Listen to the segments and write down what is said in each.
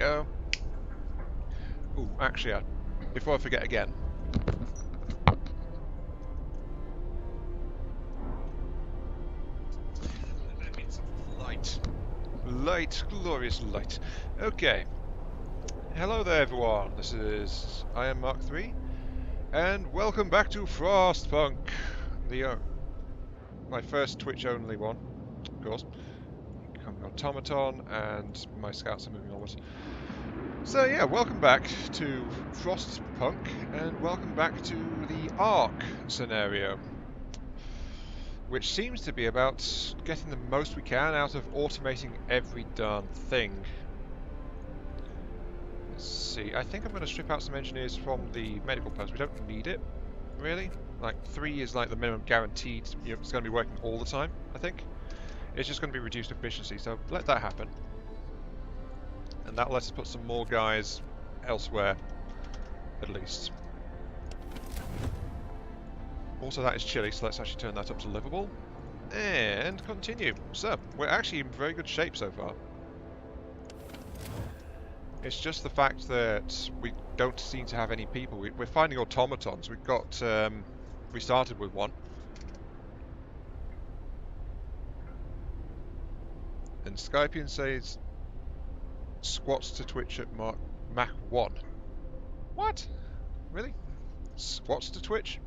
go. Ooh, actually, before I forget again. Let me get some light. Light, glorious light. Okay. Hello there, everyone. This is I am Mark 3, and welcome back to Frostpunk, my first Twitch-only one, of course. Becoming automaton, and my scouts are moving onwards. So yeah, welcome back to Frostpunk, and welcome back to the Ark Scenario, which seems to be about getting the most we can out of automating every darn thing. Let's see, I think I'm going to strip out some engineers from the medical post. We don't need it, really. Like, 3 is like the minimum guaranteed, it's going to be working all the time, I think. It's just going to be reduced efficiency, so let that happen. And that lets us put some more guys elsewhere, at least. Also, that is chilly, so let's actually turn that up to livable. And continue. So, we're actually in very good shape so far. It's just the fact that we don't seem to have any people. We're finding automatons. We've got, we started with one. And Skypian says squats to Twitch at Mach 1. What? Really? Squats to Twitch?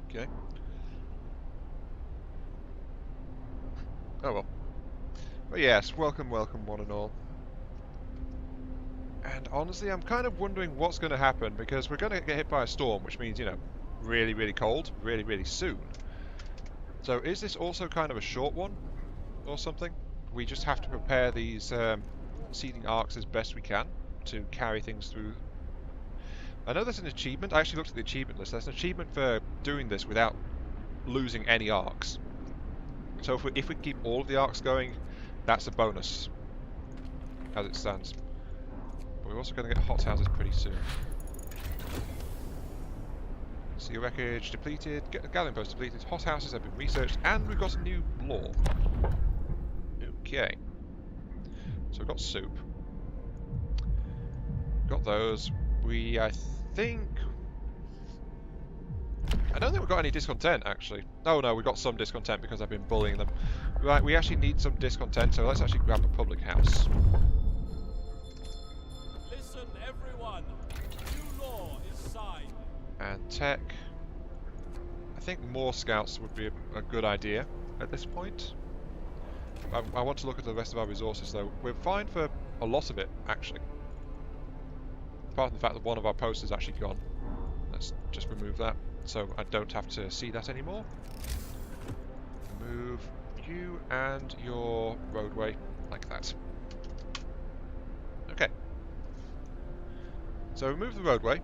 Okay. Oh well. But yes, welcome one and all. And honestly, I'm kind of wondering what's going to happen, because we're going to get hit by a storm, which means, really, really cold, really, really soon. So is this also kind of a short one, or something? We just have to prepare these seedling arks as best we can to carry things through. I know there's an achievement. I actually looked at the achievement list. There's an achievement for doing this without losing any arks. So if we keep all of the arks going, that's a bonus, as it stands. But we're also going to get hothouses pretty soon. Sea wreckage depleted, galleon post depleted, hothouses have been researched, and we've got a new law. Okay. So we've got soup. Got those. I don't think we've got any discontent, actually. Oh no, we've got some discontent because I've been bullying them. Right, we actually need some discontent, so let's actually grab a public house. Listen, everyone. New law is signed. And tech. I think more scouts would be a good idea at this point. I want to look at the rest of our resources, though. We're fine for a lot of it, actually. Apart from the fact that one of our posts is actually gone. Let's just remove that, so I don't have to see that anymore. Remove you and your roadway, like that. Okay. So remove the roadway.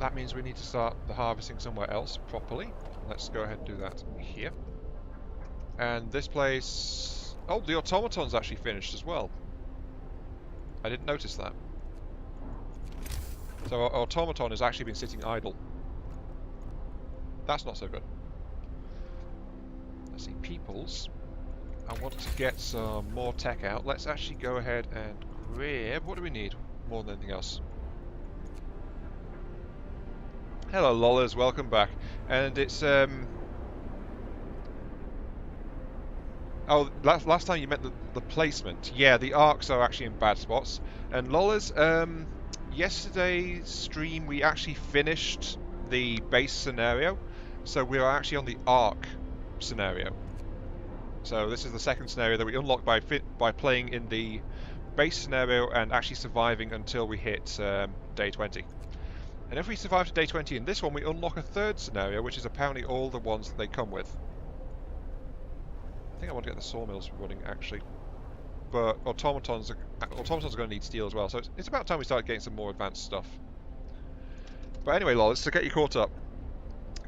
That means we need to start the harvesting somewhere else properly. Let's go ahead and do that here. And this place... Oh, the automaton's actually finished as well. I didn't notice that. So our automaton has actually been sitting idle. That's not so good. Let's see, peoples. I want to get some more tech out. Let's actually go ahead and grab... What do we need more than anything else? Hello, lollers. Welcome back. And it's... Oh, last time you meant the placement. Yeah, the arcs are actually in bad spots. And lollers, yesterday's stream we actually finished the base scenario, so we are actually on the Ark Scenario. So this is the second scenario that we unlocked by playing in the base scenario and actually surviving until we hit day 20. And if we survive to day 20 in this one, we unlock a third scenario, which is apparently all the ones that they come with. I think I want to get the sawmills running, actually. But automatons are going to need steel as well, so it's about time we start getting some more advanced stuff. But anyway, lols, to get you caught up.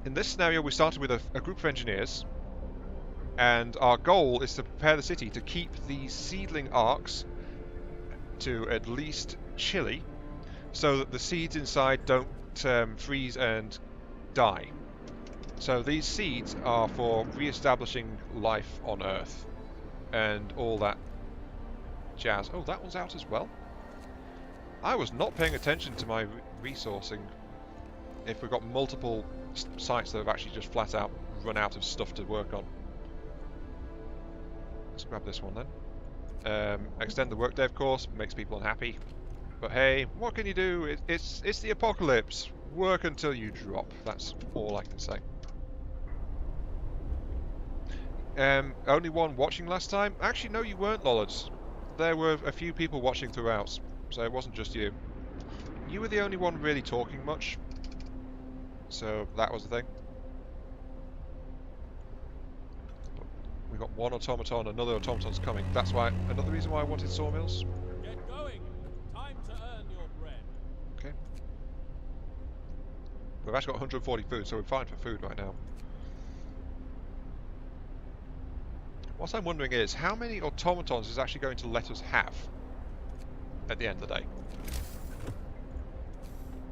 In this scenario, we started with a group of engineers, and our goal is to prepare the city to keep the seedling arks to at least chilly, so that the seeds inside don't freeze and die. So these seeds are for re-establishing life on Earth and all that jazz. Oh, that one's out as well. I was not paying attention to my resourcing. If we've got multiple sites that have actually just flat out run out of stuff to work on. Let's grab this one then. Extend the workday, of course, makes people unhappy. But hey, what can you do? It's the apocalypse. Work until you drop. That's all I can say. Only one watching last time? Actually, no, you weren't, Lollards. There were a few people watching throughout, so it wasn't just you. You were the only one really talking much. So that was the thing. We got one automaton, another automaton's coming. That's why another reason why I wanted sawmills. Get going. Time to earn your bread. Okay. We've actually got 140 food, so we're fine for food right now. What I'm wondering is, how many automatons is actually going to let us have at the end of the day?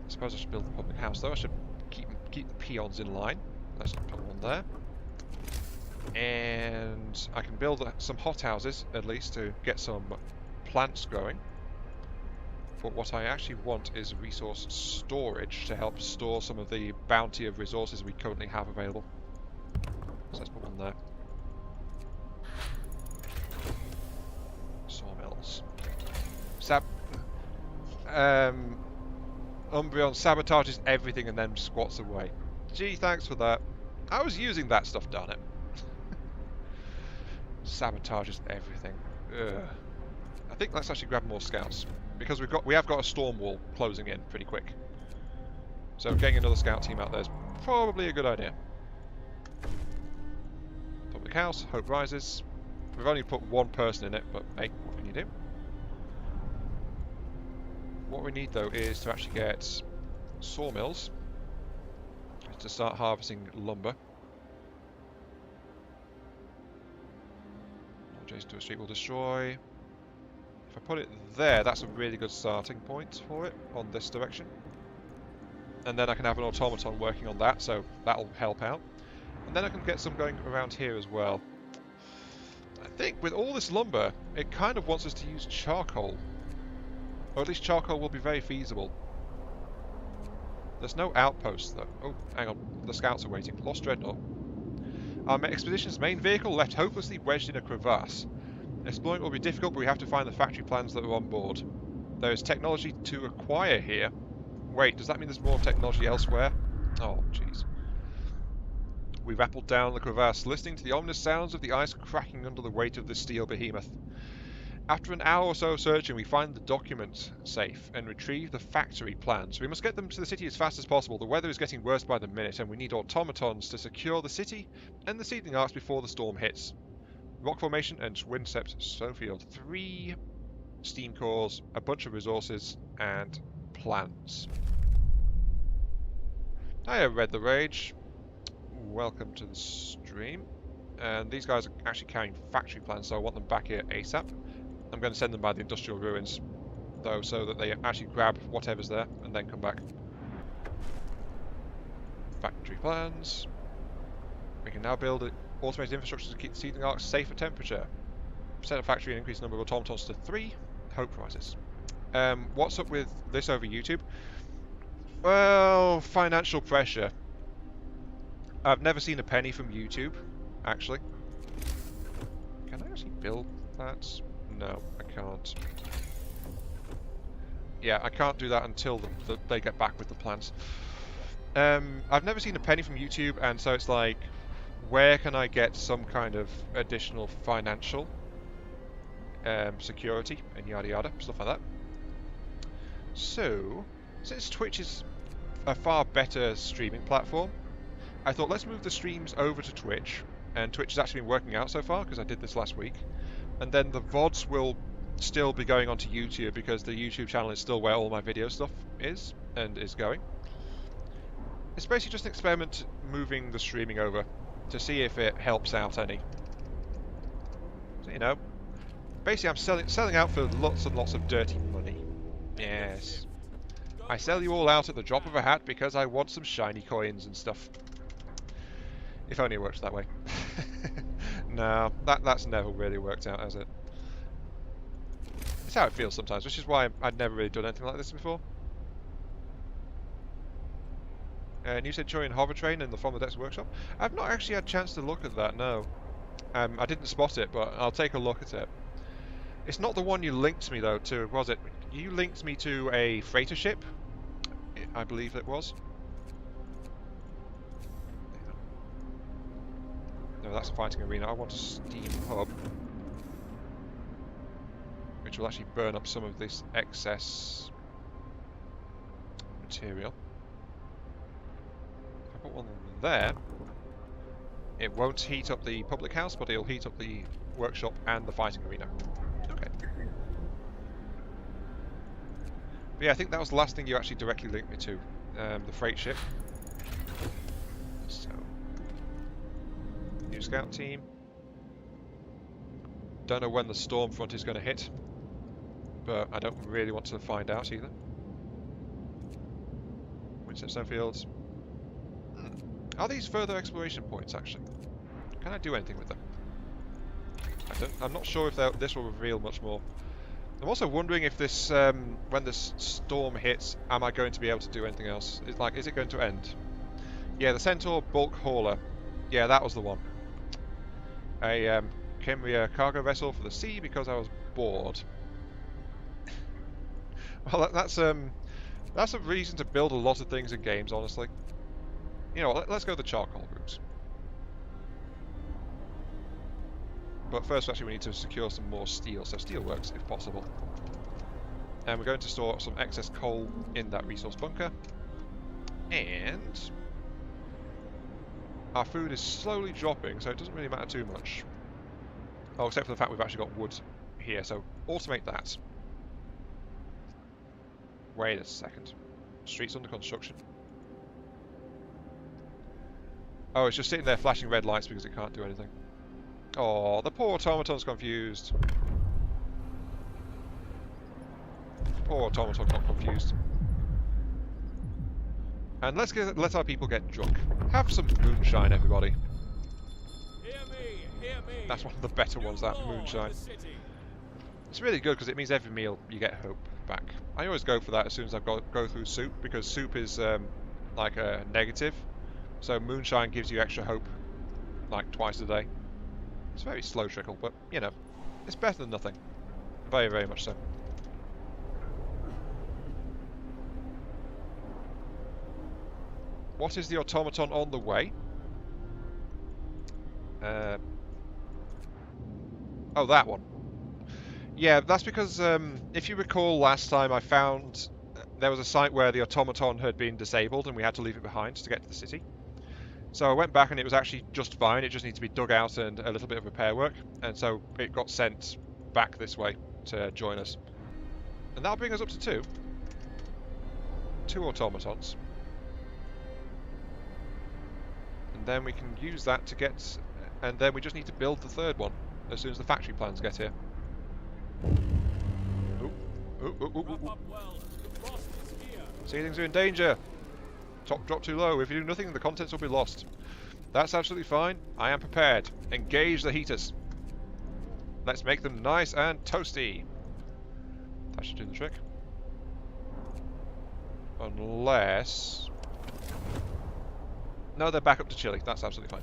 I suppose I should build a public house, though. I should keep the peons in line. Let's put one there. And I can build some hothouses, at least, to get some plants growing. But what I actually want is resource storage to help store some of the bounty of resources we currently have available. So let's put one there. Sawmills. Umbreon sabotages everything and then squats away. Gee, thanks for that. I was using that stuff, darn it. Sabotages everything. Ugh. I think let's actually grab more scouts because we have got a storm wall closing in pretty quick. So getting another scout team out there is probably a good idea. Public house, hope rises. We've only put one person in it, but hey, what can you do? What we need though is to actually get sawmills to start harvesting lumber. Adjacent to a street will destroy. If I put it there, that's a really good starting point for it on this direction. And then I can have an automaton working on that, so that'll help out. And then I can get some going around here as well. I think with all this lumber, it kind of wants us to use charcoal. Or at least charcoal will be very feasible. There's no outposts though. Oh, hang on. The scouts are waiting. Lost Dreadnought. Our expedition's main vehicle left hopelessly wedged in a crevasse. Exploring will be difficult, but we have to find the factory plans that are on board. There is technology to acquire here. Wait, does that mean there's more technology elsewhere? Oh, jeez. We rappelled down the crevasse, listening to the ominous sounds of the ice cracking under the weight of the steel behemoth. After an hour or so searching, we find the document safe and retrieve the factory plans. We must get them to the city as fast as possible. The weather is getting worse by the minute, and we need automatons to secure the city and the seedling arks before the storm hits. Rock formation and Wincept Snowfield. 3 steam cores, a bunch of resources, and plans. I have read the rage. Welcome to the stream. And these guys are actually carrying factory plans, so I want them back here ASAP. I'm going to send them by the industrial ruins, though, so that they actually grab whatever's there and then come back. Factory plans. We can now build automated infrastructure to keep the seedling arks safe at temperature. Set a factory and increase the number of automatons to 3. Hope rises. What's up with this over YouTube? Well, financial pressure. I've never seen a penny from YouTube, actually. Can I actually build that? No, I can't. Yeah, I can't do that until they get back with the plans. I've never seen a penny from YouTube, and so it's like, where can I get some kind of additional financial security and yada yada, stuff like that. So, since Twitch is a far better streaming platform, I thought let's move the streams over to Twitch, and Twitch has actually been working out so far because I did this last week. And then the VODs will still be going onto YouTube because the YouTube channel is still where all my video stuff is and is going. It's basically just an experiment moving the streaming over to see if it helps out any. So, you know, basically I'm selling out for lots and lots of dirty money. Yes. I sell you all out at the drop of a hat because I want some shiny coins and stuff. If only it works that way. No, that's never really worked out, has it? how it feels sometimes, which is why I'd never really done anything like this before. New Centurion hover train in the From the Decks workshop. I've not actually had a chance to look at that, no. I didn't spot it, but I'll take a look at it. It's not the one you linked me, though, to, was it? You linked me to a freighter ship, I believe it was. No, that's a fighting arena. I want a steam hub, which will actually burn up some of this excess material. If I put one there, it won't heat up the public house, but it'll heat up the workshop and the fighting arena. Okay. But yeah, I think that was the last thing you actually directly linked me to, the freight ship. So, new scout team. Don't know when the storm front is going to hit, but I don't really want to find out either. Winston Snowfields. Are these further exploration points, actually? Can I do anything with them? I'm not sure if this will reveal much more. I'm also wondering if this, when this storm hits, am I going to be able to do anything else? Is it going to end? Yeah, the Centaur bulk hauler. Yeah, that was the one. I came with a cargo vessel for the sea because I was bored. Well, that's a reason to build a lot of things in games, honestly. You know, let's go the charcoal route. But first, actually, we need to secure some more steel, so steelworks, if possible. And we're going to store some excess coal in that resource bunker. And our food is slowly dropping, so it doesn't really matter too much. Oh, except for the fact we've actually got wood here, so automate that. Wait a second. Streets under construction. Oh, it's just sitting there flashing red lights because it can't do anything. Oh, the poor automaton's confused. Poor automaton got confused. And let our people get drunk. Have some moonshine, everybody. Hear me, hear me. That's one of the better ones, that moonshine. It's really good because it means every meal you get hope back. I always go for that as soon as I go through soup, because soup is like a negative. So moonshine gives you extra hope, like twice a day. It's a very slow trickle, but, you know, it's better than nothing. Very, very much so. What is the automaton on the way? Oh, that one. Yeah, that's because, if you recall last time I found there was a site where the automaton had been disabled and we had to leave it behind to get to the city. So I went back and it was actually just fine, it just needs to be dug out and a little bit of repair work, and so it got sent back this way to join us. And that'll bring us up to two. Two automatons. And then we can use that to get... And then we just need to build the third one as soon as the factory plans get here. Ooh. Ooh, ooh, ooh, ooh, ooh. Seedlings are in danger! Top drop too low. If you do nothing, the contents will be lost. That's absolutely fine. I am prepared. Engage the heaters. Let's make them nice and toasty. That should do the trick. Unless... No, they're back up to chilly. That's absolutely fine.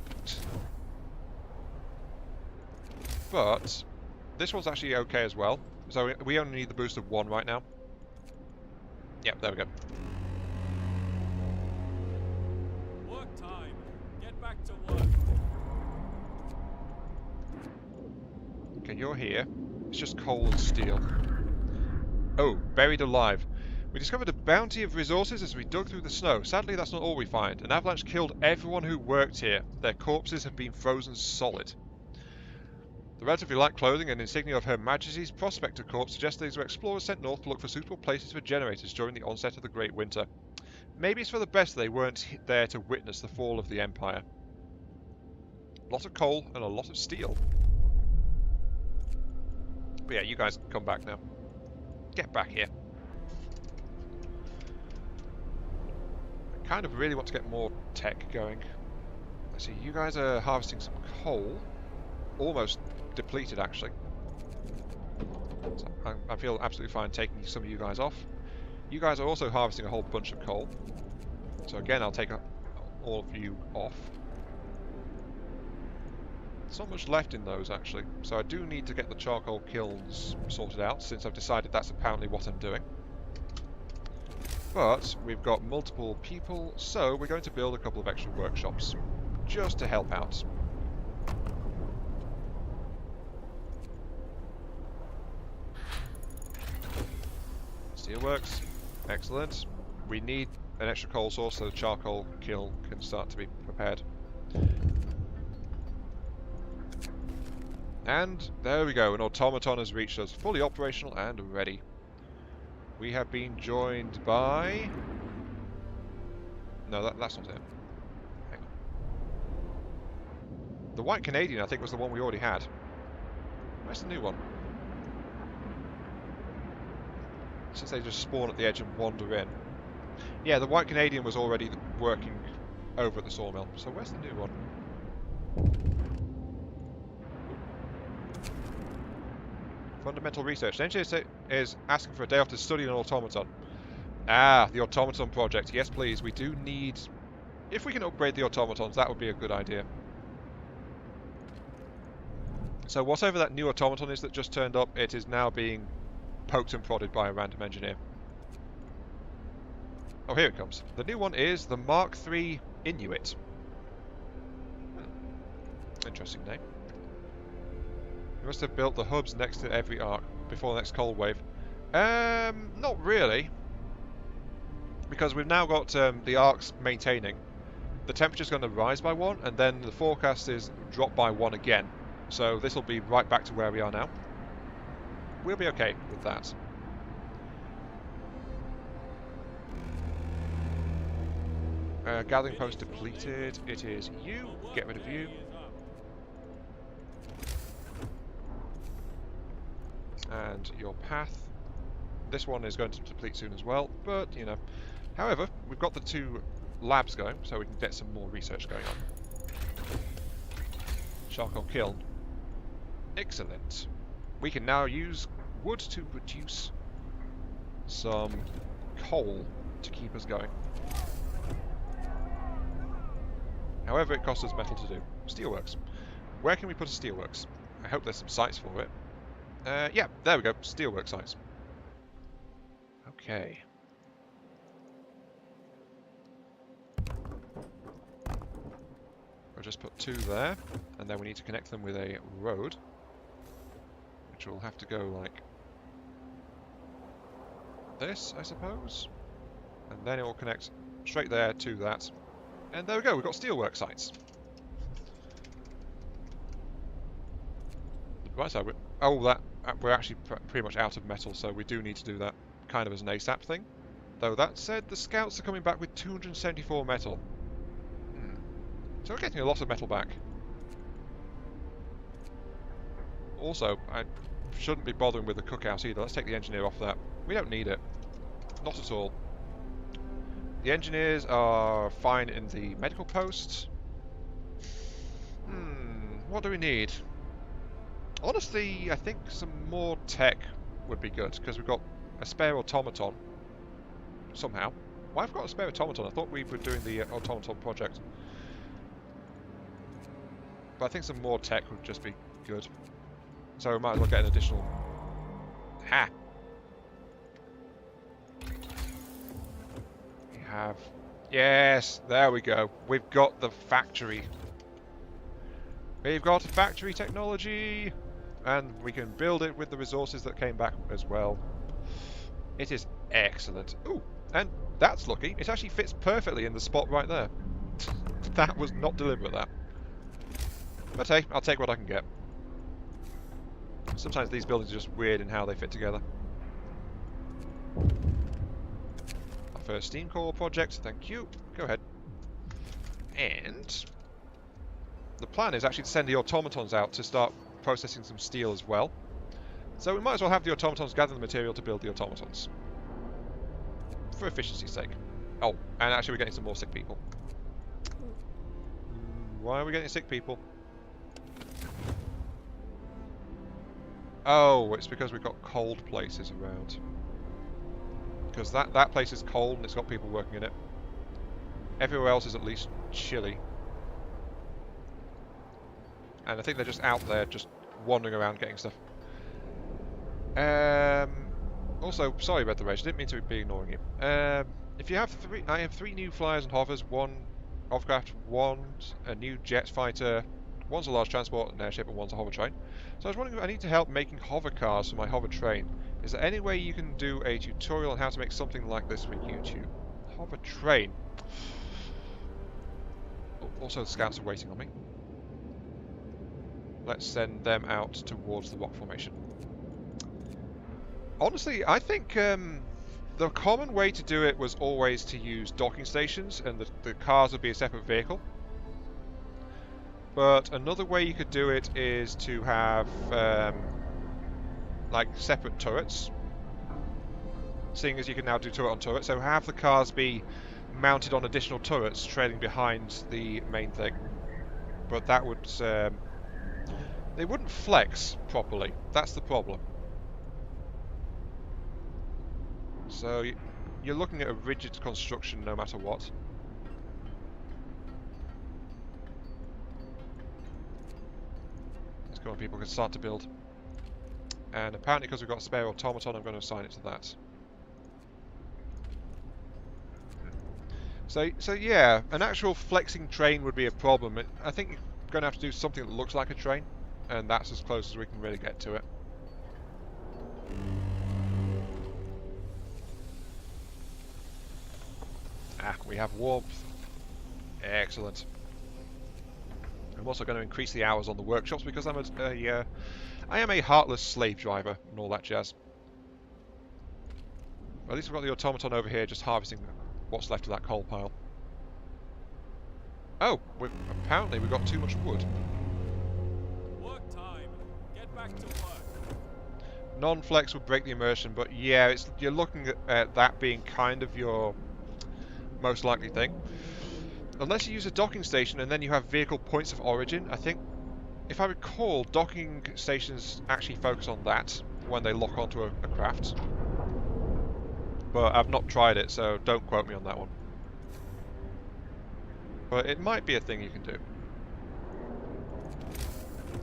But this one's actually okay as well. So we only need the boost of 1 right now. Yep, there we go. Back to work. Okay, you're here. It's just coal and steel. Oh, buried alive. We discovered a bounty of resources as we dug through the snow. Sadly, that's not all we find. An avalanche killed everyone who worked here. Their corpses have been frozen solid. The relatively light clothing and insignia of Her Majesty's Prospector Corps suggest these were explorers sent north to look for suitable places for generators during the onset of the Great Winter. Maybe it's for the best they weren't there to witness the fall of the Empire. A lot of coal and a lot of steel. But yeah, you guys can come back now. Get back here. I kind of really want to get more tech going. Let's see, you guys are harvesting some coal. Almost depleted, actually. So I feel absolutely fine taking some of you guys off. You guys are also harvesting a whole bunch of coal. So again, I'll take all of you off. There's not much left in those, actually. So I do need to get the charcoal kilns sorted out, since I've decided that's apparently what I'm doing. But we've got multiple people, so we're going to build a couple of extra workshops, just to help out. Steelworks, excellent. We need an extra coal source so the charcoal kiln can start to be prepared. And there we go, an automaton has reached us, fully operational and ready. We have been joined by... No, that's not it. Hang on. The White Canadian, I think, was the one we already had. Where's the new one? Since they just spawn at the edge and wander in. Yeah, the White Canadian was already working over at the sawmill. So where's the new one? Fundamental research. The engineer is asking for a day off to study an automaton. Ah, the automaton project. Yes, please. We do need... If we can upgrade the automatons, that would be a good idea. So whatever that new automaton is that just turned up, it is now being poked and prodded by a random engineer. Oh, here it comes. The new one is the Mark III Inuit. Interesting name. You must have built the hubs next to every ark before the next cold wave. Not really. Because we've now got the arks maintaining. The temperature's going to rise by 1, and then the forecast is drop by 1 again. So this will be right back to where we are now. We'll be okay with that. Gathering post depleted. It is you. Get rid of you. And your path. This one is going to deplete soon as well, but, you know. However, we've got the 2 labs going, so we can get some more research going on. Charcoal kiln. Excellent. We can now use wood to produce some coal to keep us going. However, it costs us metal to do. Steelworks. Where can we put a steelworks? I hope there's some sites for it. Yeah, there we go. Steelwork sites. Okay. We'll just put 2 there, and then we need to connect them with a road, which will have to go like this, I suppose. And then it will connect straight there to that. And there we go, we've got steelwork sites. Right side, we're actually pretty much out of metal, so we do need to do that kind of as an ASAP thing. Though that said, the scouts are coming back with 274 metal. So we're getting a lot of metal back. Also, I shouldn't be bothering with the cookout either. Let's take the engineer off that. We don't need it. Not at all. The engineers are fine in the medical post. What do we need? Honestly, I think some more tech would be good, because we've got a spare automaton. Somehow. Why have we got a spare automaton? I thought we were doing the automaton project. But I think some more tech would just be good. So we might as well get an additional... Ha! We have... Yes! There we go. We've got the factory. We've got factory technology! And we can build it with the resources that came back as well. It is excellent. Ooh! And that's lucky. It actually fits perfectly in the spot right there. That was not deliberate, that. But hey, I'll take what I can get. Sometimes these buildings are just weird in how they fit together. Our first steam core project, thank you. Go ahead. And the plan is actually to send the automatons out to start processing some steel as well. So we might as well have the automatons gather the material to build the automatons. For efficiency's sake. Oh, and actually we're getting some more sick people. Why are we getting sick people? Oh, it's because we've got cold places around. Because that place is cold and it's got people working in it. Everywhere else is at least chilly. And I think they're just out there, just wandering around getting stuff. Also, sorry about the rage. I didn't mean to be ignoring you. If you have I have 3 new flyers and hovers, 1 hovercraft, 1 a new jet fighter, 1's a large transport and airship, and 1's a hover train. So I was wondering if I need to help making hover cars for my hover train. Is there any way you can do a tutorial on how to make something like this for YouTube? Hover train. Also, the scouts are waiting on me. Let's send them out towards the rock formation. Honestly, I think the common way to do it was always to use docking stations, and the cars would be a separate vehicle. But another way you could do it is to have like separate turrets, seeing as you can now do turret on turret. So have the cars be mounted on additional turrets trailing behind the main thing. But that would they wouldn't flex properly. That's the problem. So you're looking at a rigid construction no matter what. Let's go on, people can start to build. And apparently because we've got a spare automaton, I'm going to assign it to that. So yeah, an actual flexing train would be a problem. I think you're going to have to do something that looks like a train, and that's as close as we can really get to it. Ah, we have warmth. Excellent. I'm also going to increase the hours on the workshops because I am a heartless slave driver and all that jazz. At least we've got the automaton over here just harvesting what's left of that coal pile. Oh, apparently we've got too much wood. Work time. Get back to work. Non-flex would break the immersion, but yeah, you're looking at that being kind of your most likely thing. Unless you use a docking station and then you have vehicle points of origin. I think, if I recall, docking stations actually focus on that when they lock onto a craft. But I've not tried it, so don't quote me on that one. But it might be a thing you can do.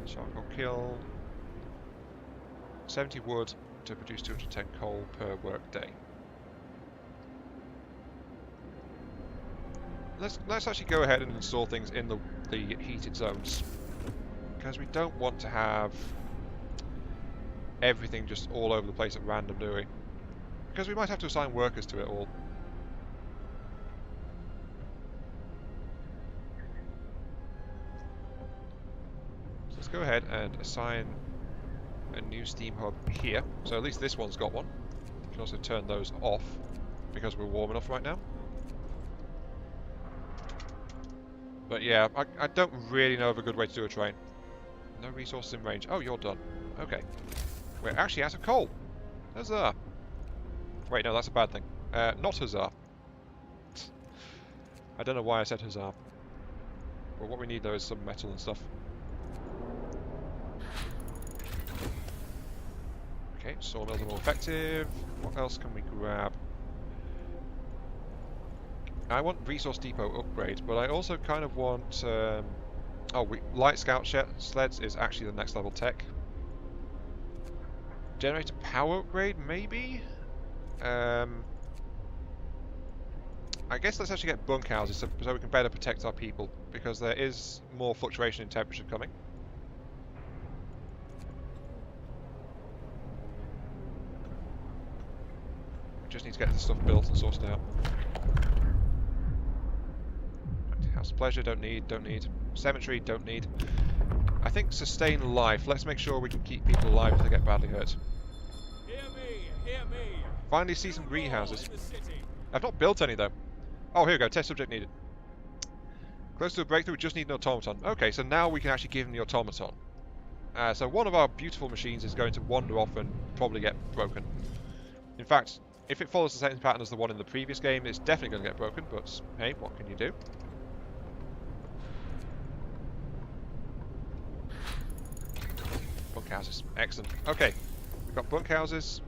Charcoal kill. 70 wood to produce 210 coal per work day. Let's actually go ahead and install things in the heated zones, because we don't want to have everything just all over the place at random, do we? Because we might have to assign workers to it all. So let's go ahead and assign a new steam hub here. So at least this one's got one. We can also turn those off because we're warm enough right now. But yeah, I don't really know of a good way to do a train. No resources in range. Oh, you're done. Okay. We're actually out of coal. Huzzah. Wait, no, that's a bad thing. Not huzzah. I don't know why I said huzzah. But what we need though is some metal and stuff. Okay, sawmills are more effective. What else can we grab? I want resource depot upgrade, but I also kind of want... light scout sleds is actually the next level tech. Generator power upgrade, maybe? I guess let's actually get bunkhouses so we can better protect our people, because there is more fluctuation in temperature coming. We just need to get this stuff built and sorted out. House of Pleasure, don't need. Cemetery, don't need. I think sustain life. Let's make sure we can keep people alive if they get badly hurt. Hear me. Finally see some greenhouses. I've not built any though. Oh, here we go. Test subject needed. Close to a breakthrough, we just need an automaton. Okay, so now we can actually give him the automaton. So one of our beautiful machines is going to wander off and probably get broken. In fact, if it follows the same pattern as the one in the previous game, it's definitely going to get broken, but hey, what can you do? bunkhouses. Excellent. Okay, we've got bunkhouses.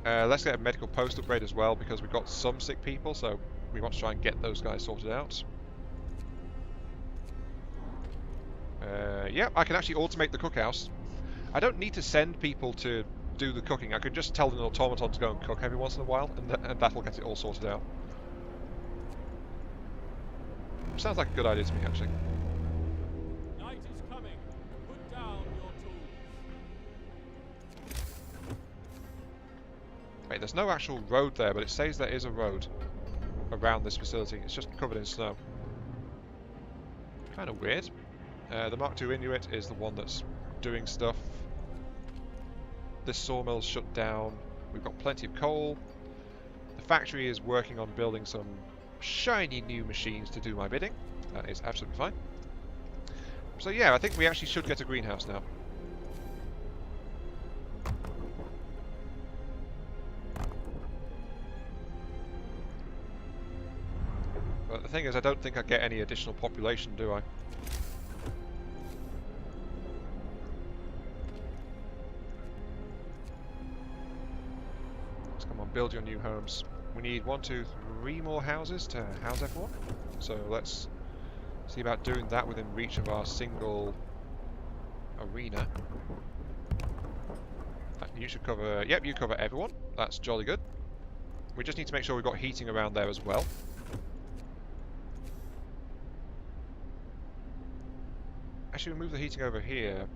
Let's get a medical post upgrade as well, because we've got some sick people, so we want to try and get those guys sorted out. Yeah, I can actually automate the cookhouse. I don't need to send people to do the cooking. I can just tell an automaton to go and cook every once in a while, and that'll get it all sorted out. Sounds like a good idea to me, actually. Night is coming. Put down your tools. Wait, there's no actual road there, but it says there is a road around this facility. It's just covered in snow. Kind of weird. The Mark II Inuit is the one that's doing stuff. This sawmill's shut down. We've got plenty of coal. The factory is working on building some shiny new machines to do my bidding. That is absolutely fine. So yeah, I think we actually should get a greenhouse now. But the thing is, I don't think I get any additional population, do I? Let's come on, build your new homes. We need 1, 2, 3 more houses to house everyone. So let's see about doing that within reach of our single arena. You should cover... Yep, you cover everyone. That's jolly good. We just need to make sure we've got heating around there as well. Actually, we'll move the heating over here.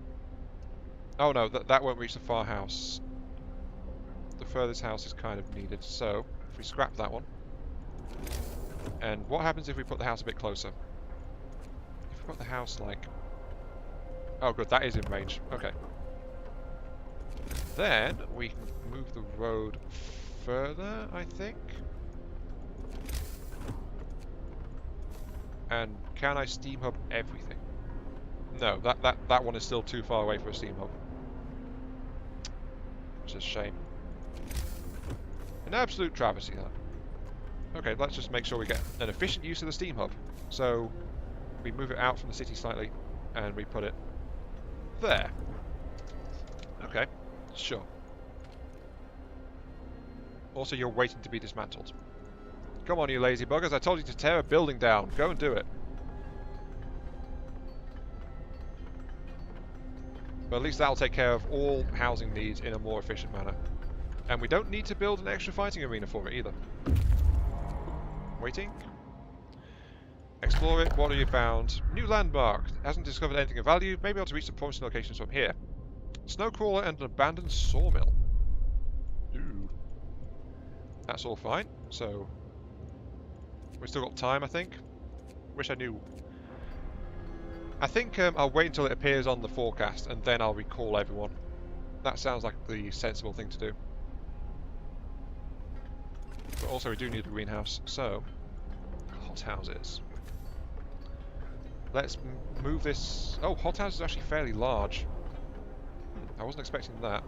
Oh no, that won't reach the far house. The furthest house is kind of needed, so if we scrap that one. And what happens if we put the house a bit closer? If we put the house like... Oh good, that is in range. Okay. Then we can move the road further, I think. And can I steam hub everything? No, that one is still too far away for a steam hub. Which is a shame. An absolute travesty, that. Okay, let's just make sure we get an efficient use of the steam hub. So, we move it out from the city slightly, and we put it there. Okay, sure. Also, you're waiting to be dismantled. Come on, you lazy buggers, I told you to tear a building down. Go and do it. But at least that'll take care of all housing needs in a more efficient manner. And we don't need to build an extra fighting arena for it either. Waiting. Explore it. What have you found? New landmark. Hasn't discovered anything of value. Maybe able to reach the promising locations from here. Snowcrawler and an abandoned sawmill. Ooh. That's all fine. So we've still got time, I think. Wish I knew. I think I'll wait until it appears on the forecast and then I'll recall everyone. That sounds like the sensible thing to do. But also we do need a greenhouse, so hothouses. Let's move this... Oh, hothouse is actually fairly large. I wasn't expecting that.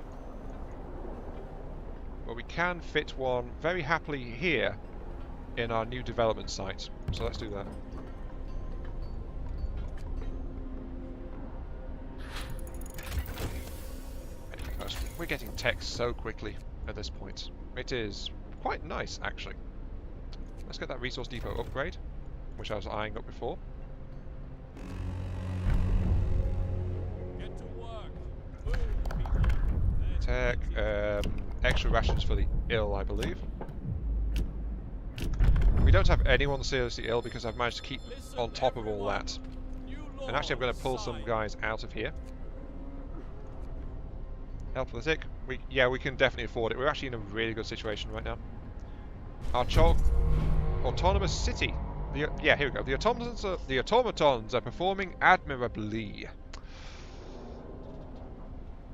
But we can fit one very happily here in our new development site. So let's do that. We're getting tech so quickly at this point. It is quite nice, actually. Let's get that resource depot upgrade, which I was eyeing up before. Get to work. Move, people. Tech, extra rations for the ill, I believe. We don't have anyone seriously ill because I've managed to keep on top of all that. And actually I'm going to pull some guys out of here. Help for the sick. Yeah, we can definitely afford it. We're actually in a really good situation right now. Our autonomous city. Yeah, here we go. The automatons are performing admirably.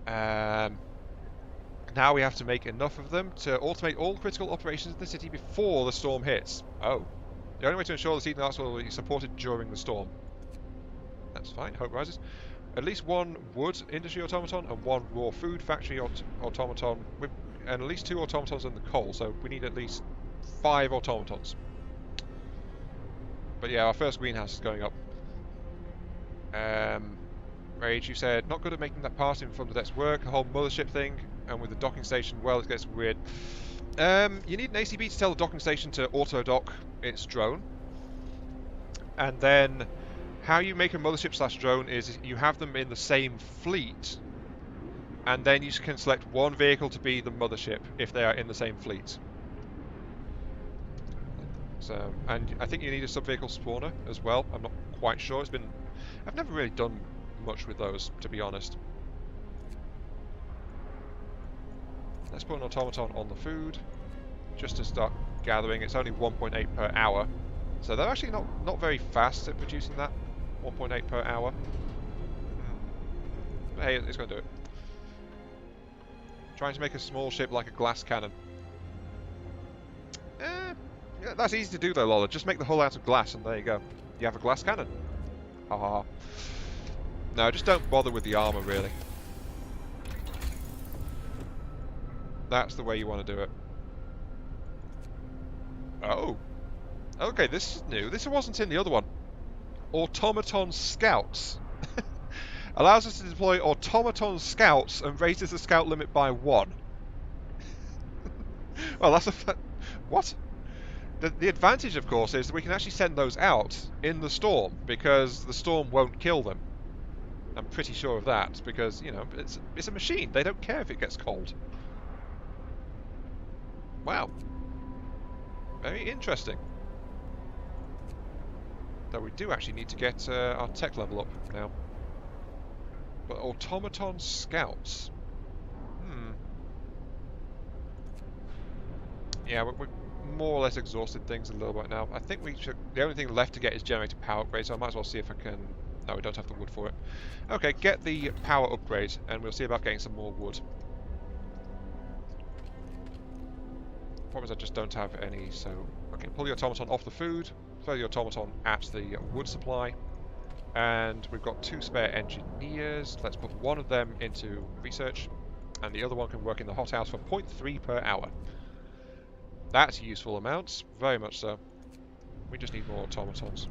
Now we have to make enough of them to automate all critical operations in the city before the storm hits. Oh. The only way to ensure the seedling arks will be supported during the storm. That's fine. Hope rises. At least one wood industry automaton and one raw food factory automaton, and at least 2 automatons in the coal, so we need at least 5 automatons. But yeah, our first greenhouse is going up. Rage, you said, not good at making that passing from the deck's work, the whole mothership thing, and with the docking station, well, it gets weird. You need an ACB to tell the docking station to auto-dock its drone. And then how you make a mothership / drone is you have them in the same fleet, and then you can select one vehicle to be the mothership if they are in the same fleet. So, and I think you need a sub-vehicle spawner as well. I'm not quite sure. I've never really done much with those, to be honest. Let's put an automaton on the food, just to start gathering. It's only 1.8 per hour, so they're actually not very fast at producing that. 1.8 per hour. But hey, it's going to do it. Trying to make a small ship like a glass cannon. Yeah, that's easy to do though, Lola. Just make the hull out of glass and there you go. You have a glass cannon. Haha. No, just don't bother with the armor, really. That's the way you want to do it. Oh. Okay, this is new. This wasn't in the other one. Automaton Scouts. Allows us to deploy automaton scouts and raises the scout limit by 1. Well, that's a... What? The advantage, of course, is that we can actually send those out in the storm, because the storm won't kill them. I'm pretty sure of that, because, you know, it's a machine. They don't care if it gets cold. Wow. Very interesting. Though we do actually need to get our tech level up now. But automaton scouts. Yeah, we're more or less exhausted things a little bit now. I think the only thing left to get is generator power upgrade, so I might as well see if I can... No, we don't have the wood for it. Okay, get the power upgrade, and we'll see about getting some more wood. Problem is I just don't have any, so... Okay, pull the automaton off the food, throw the automaton at the wood supply, and we've got 2 spare engineers. Let's put one of them into research, and the other one can work in the hothouse for 0.3 per hour. That's useful amounts, very much so. We just need more automatons.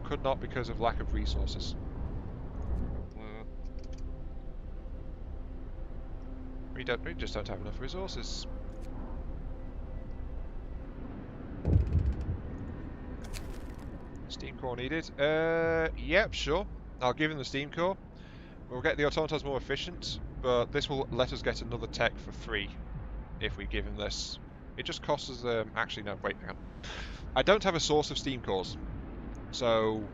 Could not because of lack of resources. We just don't have enough resources. Steam core needed. Yep, sure. I'll give him the steam core. We'll get the automatons more efficient, but this will let us get another tech for free if we give him this. It just costs us... actually, no, wait, hang on. I don't have a source of steam cores, so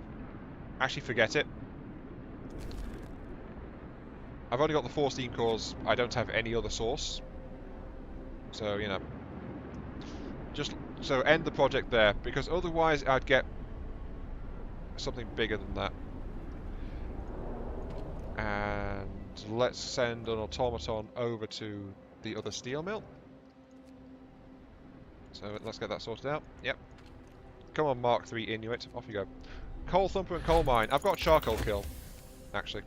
actually forget it. I've only got the 4 steam cores. I don't have any other source. So, you know. So end the project there, because otherwise I'd get something bigger than that. And let's send an automaton over to the other steel mill. So let's get that sorted out. Yep. Come on, Mark III Inuit. Off you go. Coal thumper and coal mine. I've got a charcoal kiln, actually.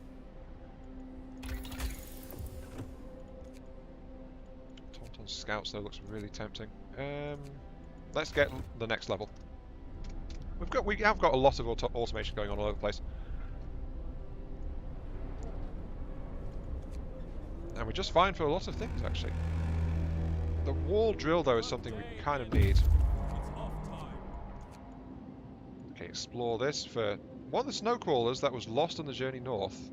Automaton scouts, though, looks really tempting. Let's get the next level. We have got a lot of automation going on all over the place. And we're just fine for a lot of things, actually. The wall drill, though, is something we kind of need. Okay, explore this for one of the snow crawlers that was lost on the journey north.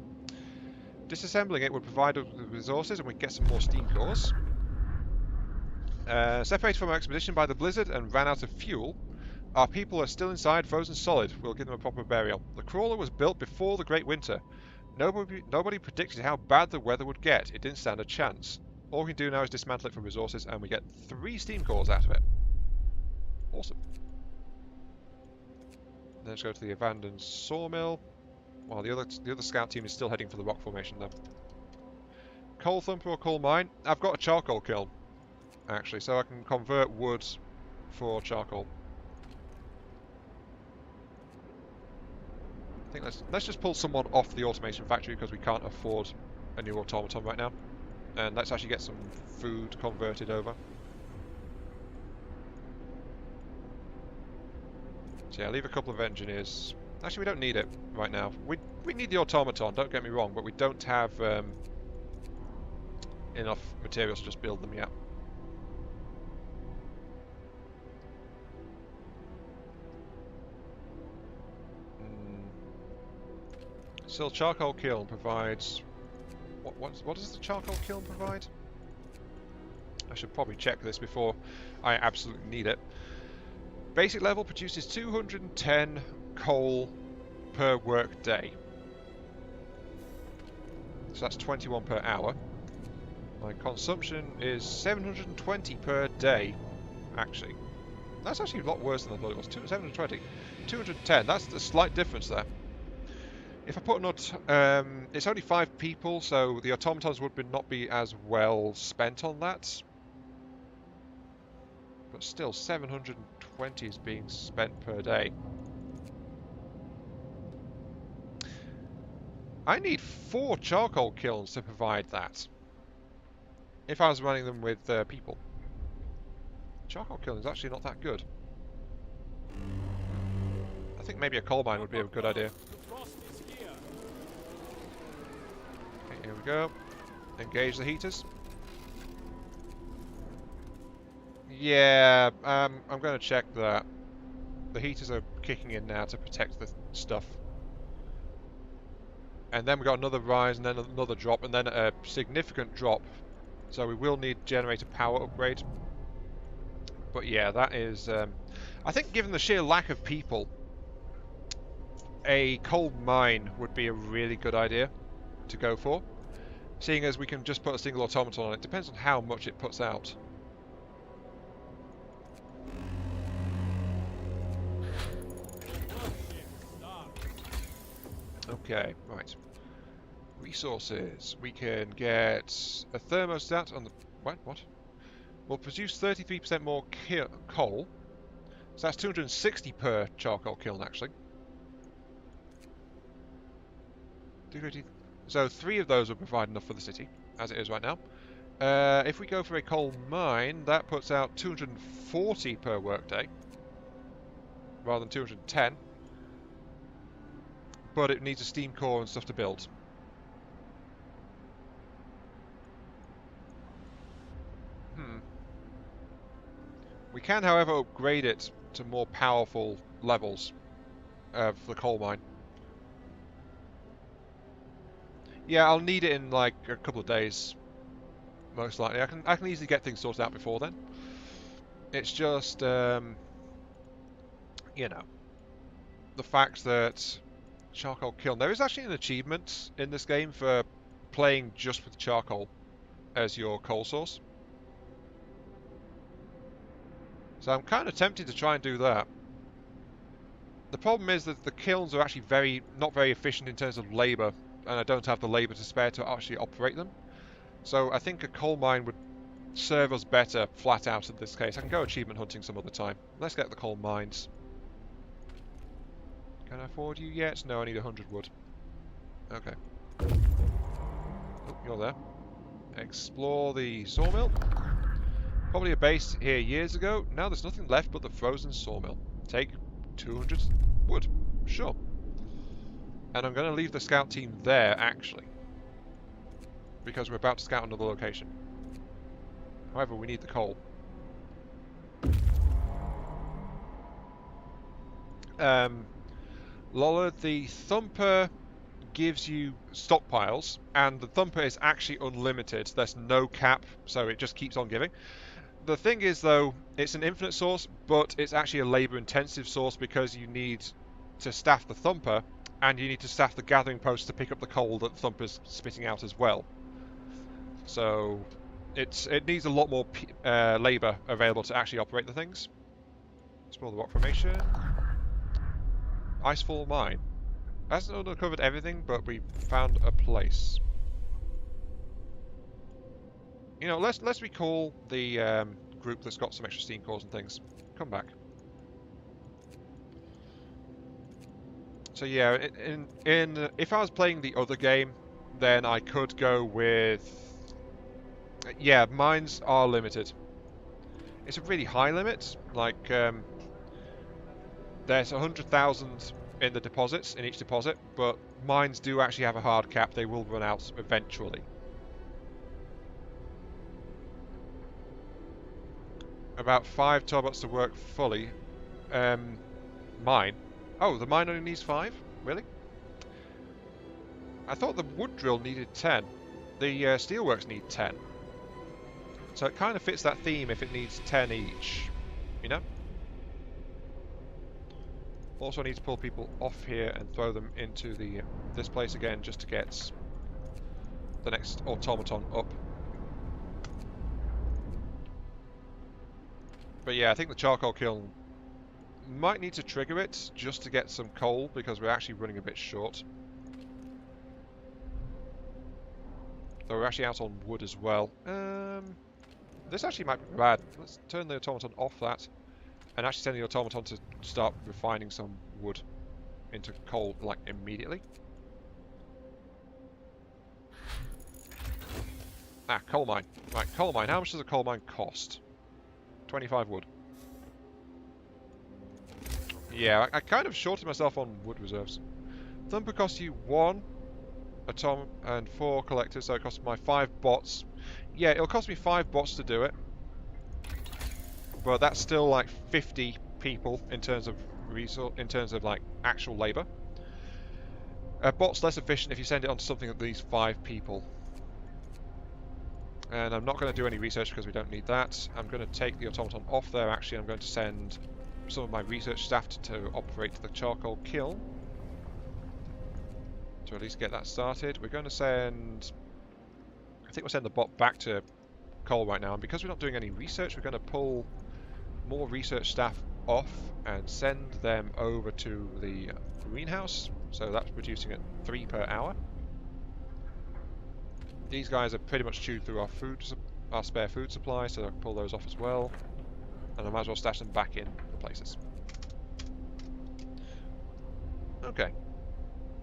Disassembling it would provide us with resources and we'd get some more steam cores. Separated from our expedition by the blizzard and ran out of fuel. Our people are still inside, frozen solid. We'll give them a proper burial. The crawler was built before the Great Winter. Nobody predicted how bad the weather would get. It didn't stand a chance. All we can do now is dismantle it for resources, and we get 3 steam cores out of it. Awesome. Then let's go to the abandoned sawmill. While the other scout team is still heading for the rock formation, though. Coal thumper or coal mine? I've got a charcoal kiln, actually, so I can convert wood for charcoal. I think let's just pull someone off the automation factory because we can't afford a new automaton right now. And let's actually get some food converted over. So yeah, leave a couple of engineers Actually, we don't need it right now. We need the automaton, don't get me wrong, but we don't have enough materials to just build them yet. Still, charcoal kiln provides... What does the charcoal kiln provide? I should probably check this before I absolutely need it. Basic level produces 210 coal per work day. So that's 21 per hour. My consumption is 720 per day, actually. That's actually a lot worse than I thought it was. 720. 210, that's the slight difference there. If I put it's only 5 people, so the automatons would not be as well spent on that. But still, 720 is being spent per day. I need 4 charcoal kilns to provide that. If I was running them with people. Charcoal kiln is actually not that good. I think maybe a coal mine would be a good idea. Okay, here we go. Engage the heaters. Yeah, I'm going to check that. The heaters are kicking in now to protect the stuff. And then we got another rise and then another drop and then a significant drop. So we will need generator power upgrade. But yeah, that is... I think given the sheer lack of people, a coal mine would be a really good idea to go for. Seeing as we can just put a single automaton on it. Depends on how much it puts out. Okay, right. Resources. We can get a thermostat on the... What? We'll produce 33% more coal. So that's 260 per charcoal kiln, actually. So 3 of those will provide enough for the city, as it is right now. If we go for a coal mine, that puts out 240 per workday, rather than 210. But it needs a steam core and stuff to build. We can, however, upgrade it to more powerful levels of the coal mine. Yeah, I'll need it in like a couple of days, most likely. I can easily get things sorted out before then. It's just, you know, the fact that charcoal kiln. There is actually an achievement in this game for playing just with charcoal as your coal source. So I'm kind of tempted to try and do that. The problem is that the kilns are actually not very efficient in terms of labour, and I don't have the labour to spare to actually operate them. So I think a coal mine would serve us better flat out in this case. I can go achievement hunting some other time. Let's get the coal mines. Can I afford you yet? No, I need 100 wood. Okay. Oh, you're there. Explore the sawmill. Probably a base here years ago. Now there's nothing left but the frozen sawmill. Take 200 wood. Sure. And I'm going to leave the scout team there, actually. Because we're about to scout another location. However, we need the coal. Lola, the Thumper gives you stockpiles, and the Thumper is actually unlimited. There's no cap, so it just keeps on giving. The thing is, though, it's an infinite source, but it's actually a labour-intensive source because you need to staff the Thumper, and you need to staff the gathering posts to pick up the coal that the Thumper's spitting out as well. So it needs a lot more labour available to actually operate the things. Explore the rock formation. Icefall mine. Hasn't uncovered everything, but we found a place. You know, let's recall the group that's got some extra steam cores and things. Come back. So yeah, if I was playing the other game, then I could go with... Yeah, mines are limited. It's a really high limit. Like, there's 100,000 in the deposits, in each deposit, but mines do actually have a hard cap. They will run out eventually. About 5 turbots to work fully. Mine. Oh, the mine only needs 5? Really? I thought the wood drill needed 10. The steelworks need 10. So it kind of fits that theme if it needs 10 each, you know? Also, I need to pull people off here and throw them into this place again just to get the next automaton up. But yeah, I think the charcoal kiln might need to trigger it just to get some coal because we're actually running a bit short. Though we're actually out on wood as well. This actually might be bad. Let's turn the automaton off that and actually send the automaton to start refining some wood into coal, like, immediately. Ah, coal mine. Right, coal mine. How much does a coal mine cost? 25 wood. Yeah, I kind of shorted myself on wood reserves. Thumper costs you 1 atom and 4 collectors, so it costs my 5 bots. Yeah, it'll cost me 5 bots to do it. But that's still like 50 people in terms of like actual labour. A bot's less efficient if you send it on to something that needs 5 people. And I'm not going to do any research because we don't need that. I'm going to take the automaton off there actually. I'm going to send some of my research staff to operate the charcoal kiln. To at least get that started. We're going to send... I think we'll send the bot back to coal right now. And because we're not doing any research, we're going to pull more research staff off and send them over to the greenhouse. So that's producing at 3 per hour. These guys are pretty much chewed through our spare food supply, so I can pull those off as well. And I might as well stash them back in the places. Okay.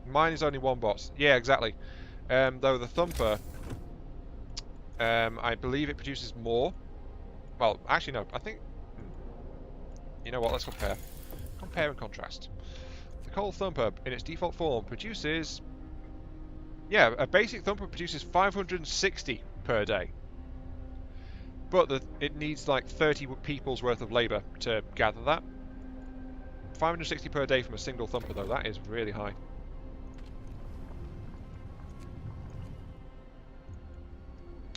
Mine is only 1 bot. Yeah, exactly. Though the Thumper, I believe it produces more. Well, actually no, I think... You know what, let's compare. Compare and contrast. The Coal Thumper, in its default form, produces... Yeah, a basic Thumper produces 560 per day. But it needs like 30 people's worth of labour to gather that. 560 per day from a single Thumper though, that is really high.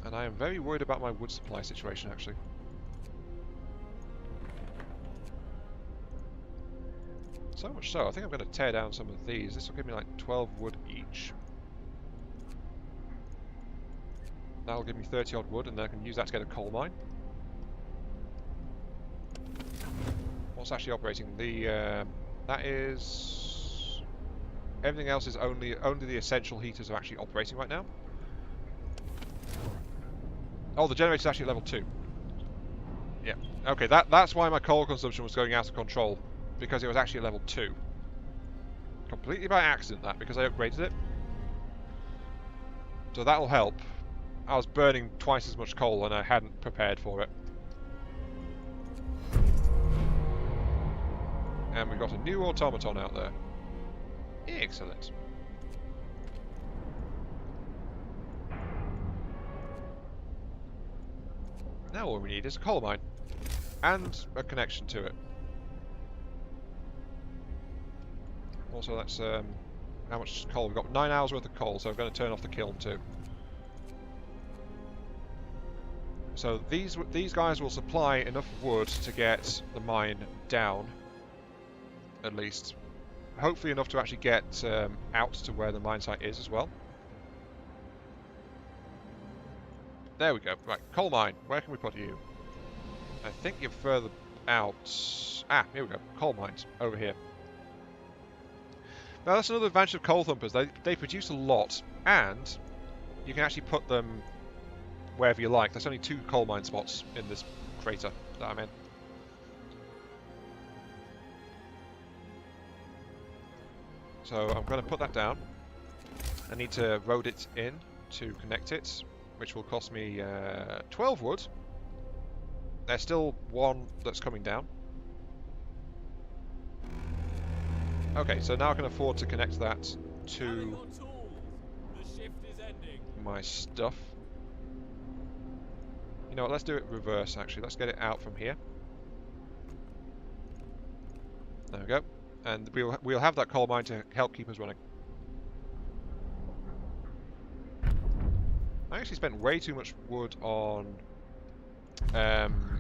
And I am very worried about my wood supply situation actually. So much so, I think I'm going to tear down some of these. This will give me like 12 wood each. That'll give me 30 odd wood, and then I can use that to get a coal mine. What's actually operating? That is... Everything else is only the essential heaters are actually operating right now. Oh, the generator's actually at level 2. Yeah. Okay, that's why my coal consumption was going out of control. Because it was actually at level 2. Completely by accident, that, because I upgraded it. So that'll help. I was burning twice as much coal and I hadn't prepared for it. And we've got a new automaton out there. Excellent. Now all we need is a coal mine. And a connection to it. Also, that's how much coal we've got. 9 hours worth of coal, so I'm going to turn off the kiln too. So these guys will supply enough wood to get the mine down, at least. Hopefully enough to actually get out to where the mine site is as well. There we go. Right, coal mine. Where can we put you? I think you're further out. Ah, here we go. Coal mines over here. Now that's another advantage of coal thumpers. They produce a lot, and you can actually put them wherever you like. There's only 2 coal mine spots in this crater that I'm in. So I'm going to put that down. I need to road it in to connect it, which will cost me 12 wood. There's still 1 that's coming down. Okay, so now I can afford to connect that Gather to your tools. The shift is ending. my stuff. You know what, let's do it reverse actually. Let's get it out from here. There we go. And we'll have that coal mine to help keep us running. I actually spent way too much wood on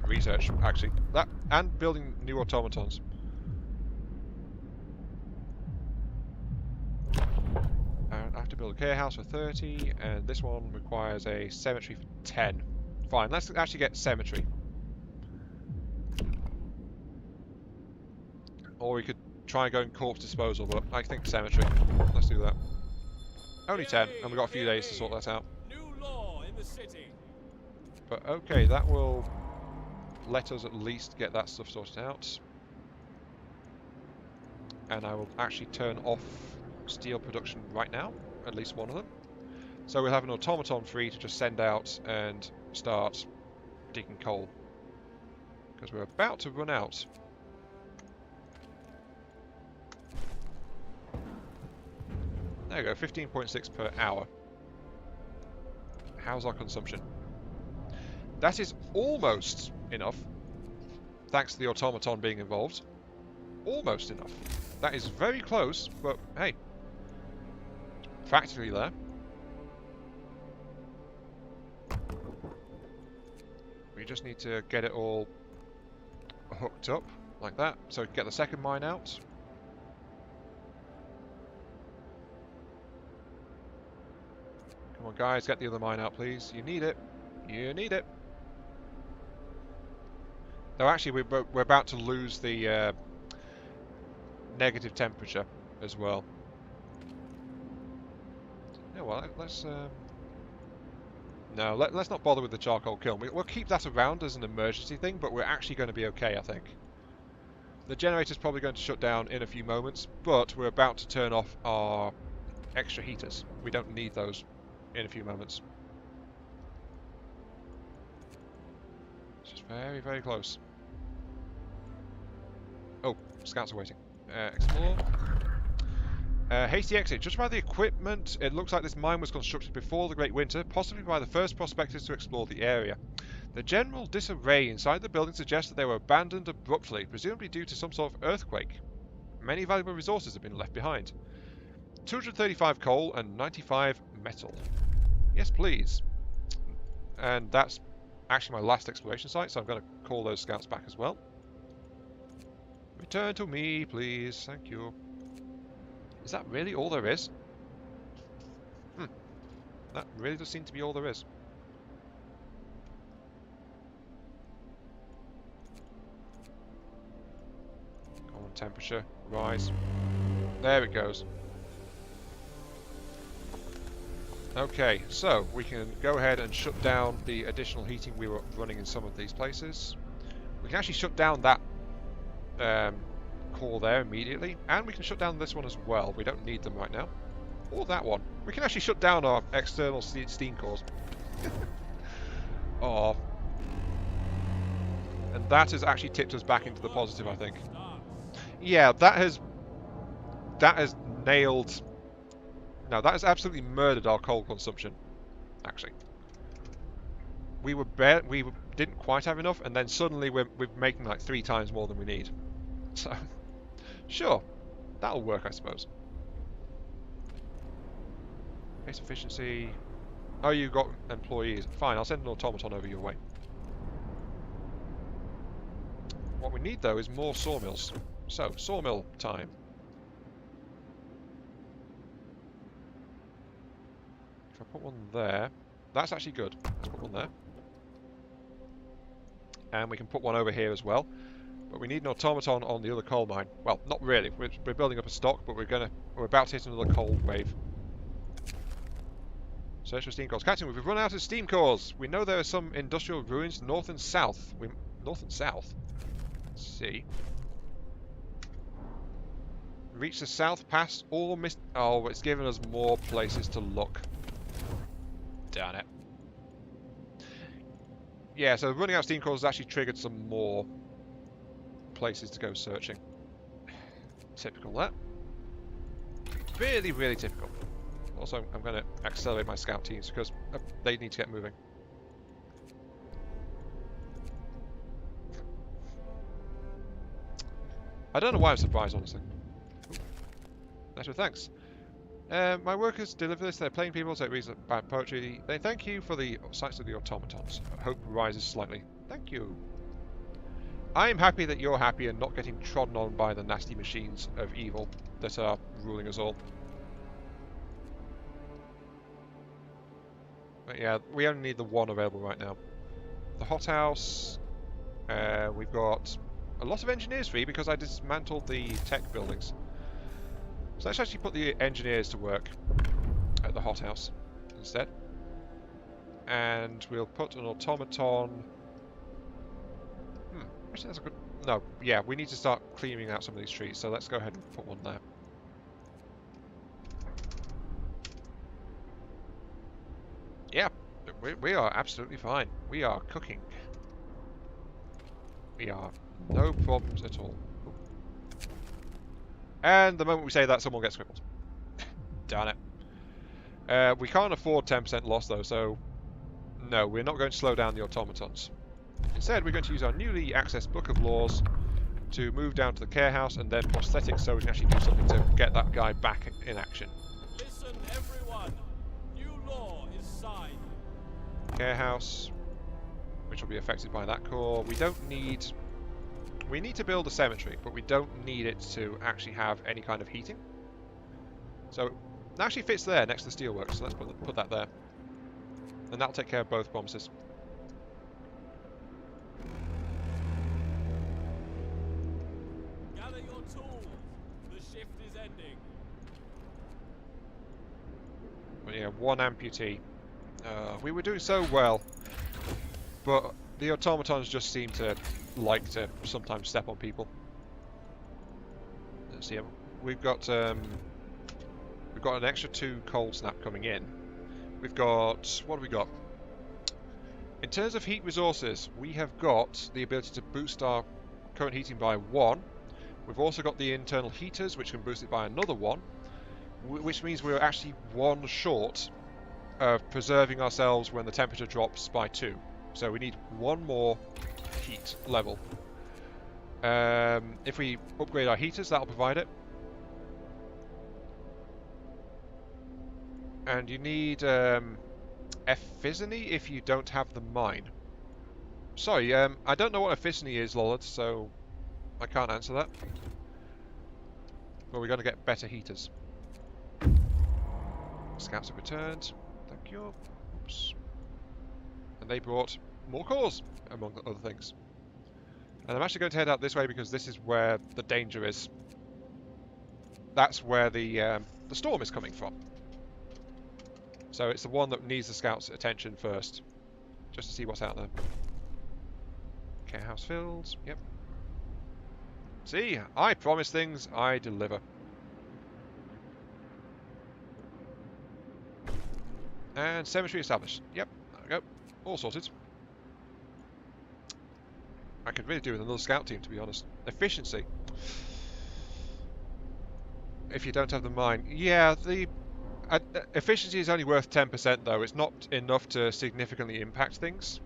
research, actually. That and building new automatons. And I have to build a care house for 30, and this one requires a cemetery for 10. Fine, let's actually get cemetery. Or we could try going corpse disposal, but I think cemetery. Let's do that. Only 10, and we've got a few days to sort that out. New law in the city. But okay, that will let us at least get that stuff sorted out. And I will actually turn off steel production right now, at least one of them. So we'll have an automaton free to just send out and start digging coal. Because we're about to run out. There we go, 15.6 per hour. How's our consumption? That is almost enough, thanks to the automaton being involved. Almost enough. That is very close, but hey, practically there. We just need to get it all hooked up like that, so we can get the second mine out. Come on guys, get the other mine out please. You need it. You need it. Though actually we're about to lose the negative temperature as well. Yeah, well, let's no, let's not bother with the charcoal kiln. We'll keep that around as an emergency thing, but we're actually going to be okay, I think. The generator's probably going to shut down in a few moments, but we're about to turn off our extra heaters. We don't need those in a few moments. It's just very, very close. Oh, scouts are waiting. Explore. Hasty exit. Judged by the equipment, it looks like this mine was constructed before the Great Winter, possibly by the first prospectors to explore the area. The general disarray inside the building suggests that they were abandoned abruptly, presumably due to some sort of earthquake. Many valuable resources have been left behind. 235 coal and 95 metal. Yes, please. And that's actually my last exploration site, so I'm going to call those scouts back as well. Return to me, please. Thank you. Is that really all there is? That really does seem to be all there is. Come on, temperature. Rise. There it goes. Okay, so we can go ahead and shut down the additional heating we were running in some of these places. We can actually shut down that core there immediately, and we can shut down this one as well. We don't need them right now. Or that one. We can actually shut down our external steam cores. Oh. And that has actually tipped us back into the positive, I think. Yeah, that has nailed... No, that has absolutely murdered our coal consumption, actually. We didn't quite have enough, and then suddenly we're making like 3 times more than we need. So, sure, that'll work, I suppose. Base efficiency. Oh, you got employees. Fine, I'll send an automaton over your way. What we need, though, is more sawmills. So, sawmill time. If I put one there, that's actually good. Let's put one there. And we can put one over here as well. But we need an automaton on the other coal mine. Well, not really. We're building up a stock, but we're about to hit another coal wave. Search for steam cores. Captain, we've run out of steam cores. We know there are some industrial ruins north and south. North and south? Let's see. Reach the south past or missed... Oh, it's given us more places to look. Darn it. Yeah, so running out of steam cores has actually triggered some more places to go searching. Typical that. really, really typical. Also, I'm going to accelerate my scout teams because they need to get moving. I don't know why I'm surprised, honestly. Letter of thanks. My workers deliver this to their plain people, so it reads bad poetry. They thank you for the sights of the automatons. Hope rises slightly. Thank you. I am happy that you're happy and not getting trodden on by the nasty machines of evil that are ruling us all. But yeah, we only need the one available right now. The hothouse. We've got a lot of engineers free because I dismantled the tech buildings. So let's actually put the engineers to work at the hothouse instead. And we'll put an automaton. Actually, that's a good. No, yeah, we need to start clearing out some of these trees, so let's go ahead and put one there. Yeah, we are absolutely fine. We are cooking. We are no problems at all. And the moment we say that, someone gets crippled. Darn it. We can't afford 10% loss though, so no, we're not going to slow down the automatons. Instead, we're going to use our newly accessed Book of Laws to move down to the care house and then prosthetics so we can actually do something to get that guy back in action. Listen, everyone. New law is signed. Care house, which will be affected by that core. We need to build a cemetery, but we don't need it to actually have any kind of heating. So it actually fits there next to the steelworks, so let's put that there. And that'll take care of both promises. Gather your tools. The shift is ending. But yeah, one amputee. We were doing so well, but the automatons just seem to like to sometimes step on people. Let's see, we've got an extra 2 cold snap coming in. We've got, what have we got? In terms of heat resources, we have got the ability to boost our current heating by 1. We've also got the internal heaters, which can boost it by another 1, which means we're actually 1 short of preserving ourselves when the temperature drops by 2. So we need 1 more heat level. If we upgrade our heaters, that'll provide it. And you need efficiency if you don't have the mine. Sorry, I don't know what efficiency is, Lollard, so I can't answer that. But we're going to get better heaters. Scouts have returned. Thank you. Oops. And they brought more cores, among other things. And I'm actually going to head out this way because this is where the danger is. That's where the storm is coming from. So it's the one that needs the scouts' attention first, just to see what's out there. Care house filled. Yep. See, I promise things, I deliver. And cemetery established. Yep, there we go. All sorted. I could really do with another scout team, to be honest. Efficiency. If you don't have the mine. Yeah, the efficiency is only worth 10% though. It's not enough to significantly impact things.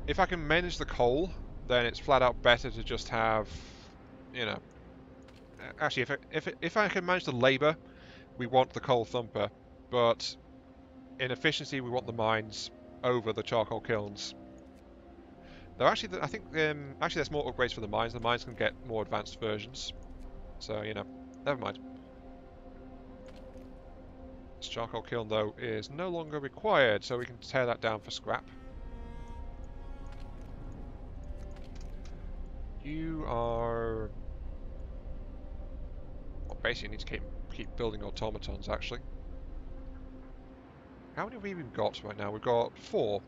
If I can manage the coal, then it's flat out better to just have, you know... Actually, if I can manage the labour, we want the coal thumper. But in efficiency, we want the mines over the charcoal kilns. Though actually, I think actually there's more upgrades for the mines. The mines can get more advanced versions. So, you know, never mind. This charcoal kiln, though, is no longer required, so we can tear that down for scrap. You are... Well, basically need to keep building automatons, actually. How many have we even got right now? We've got 4.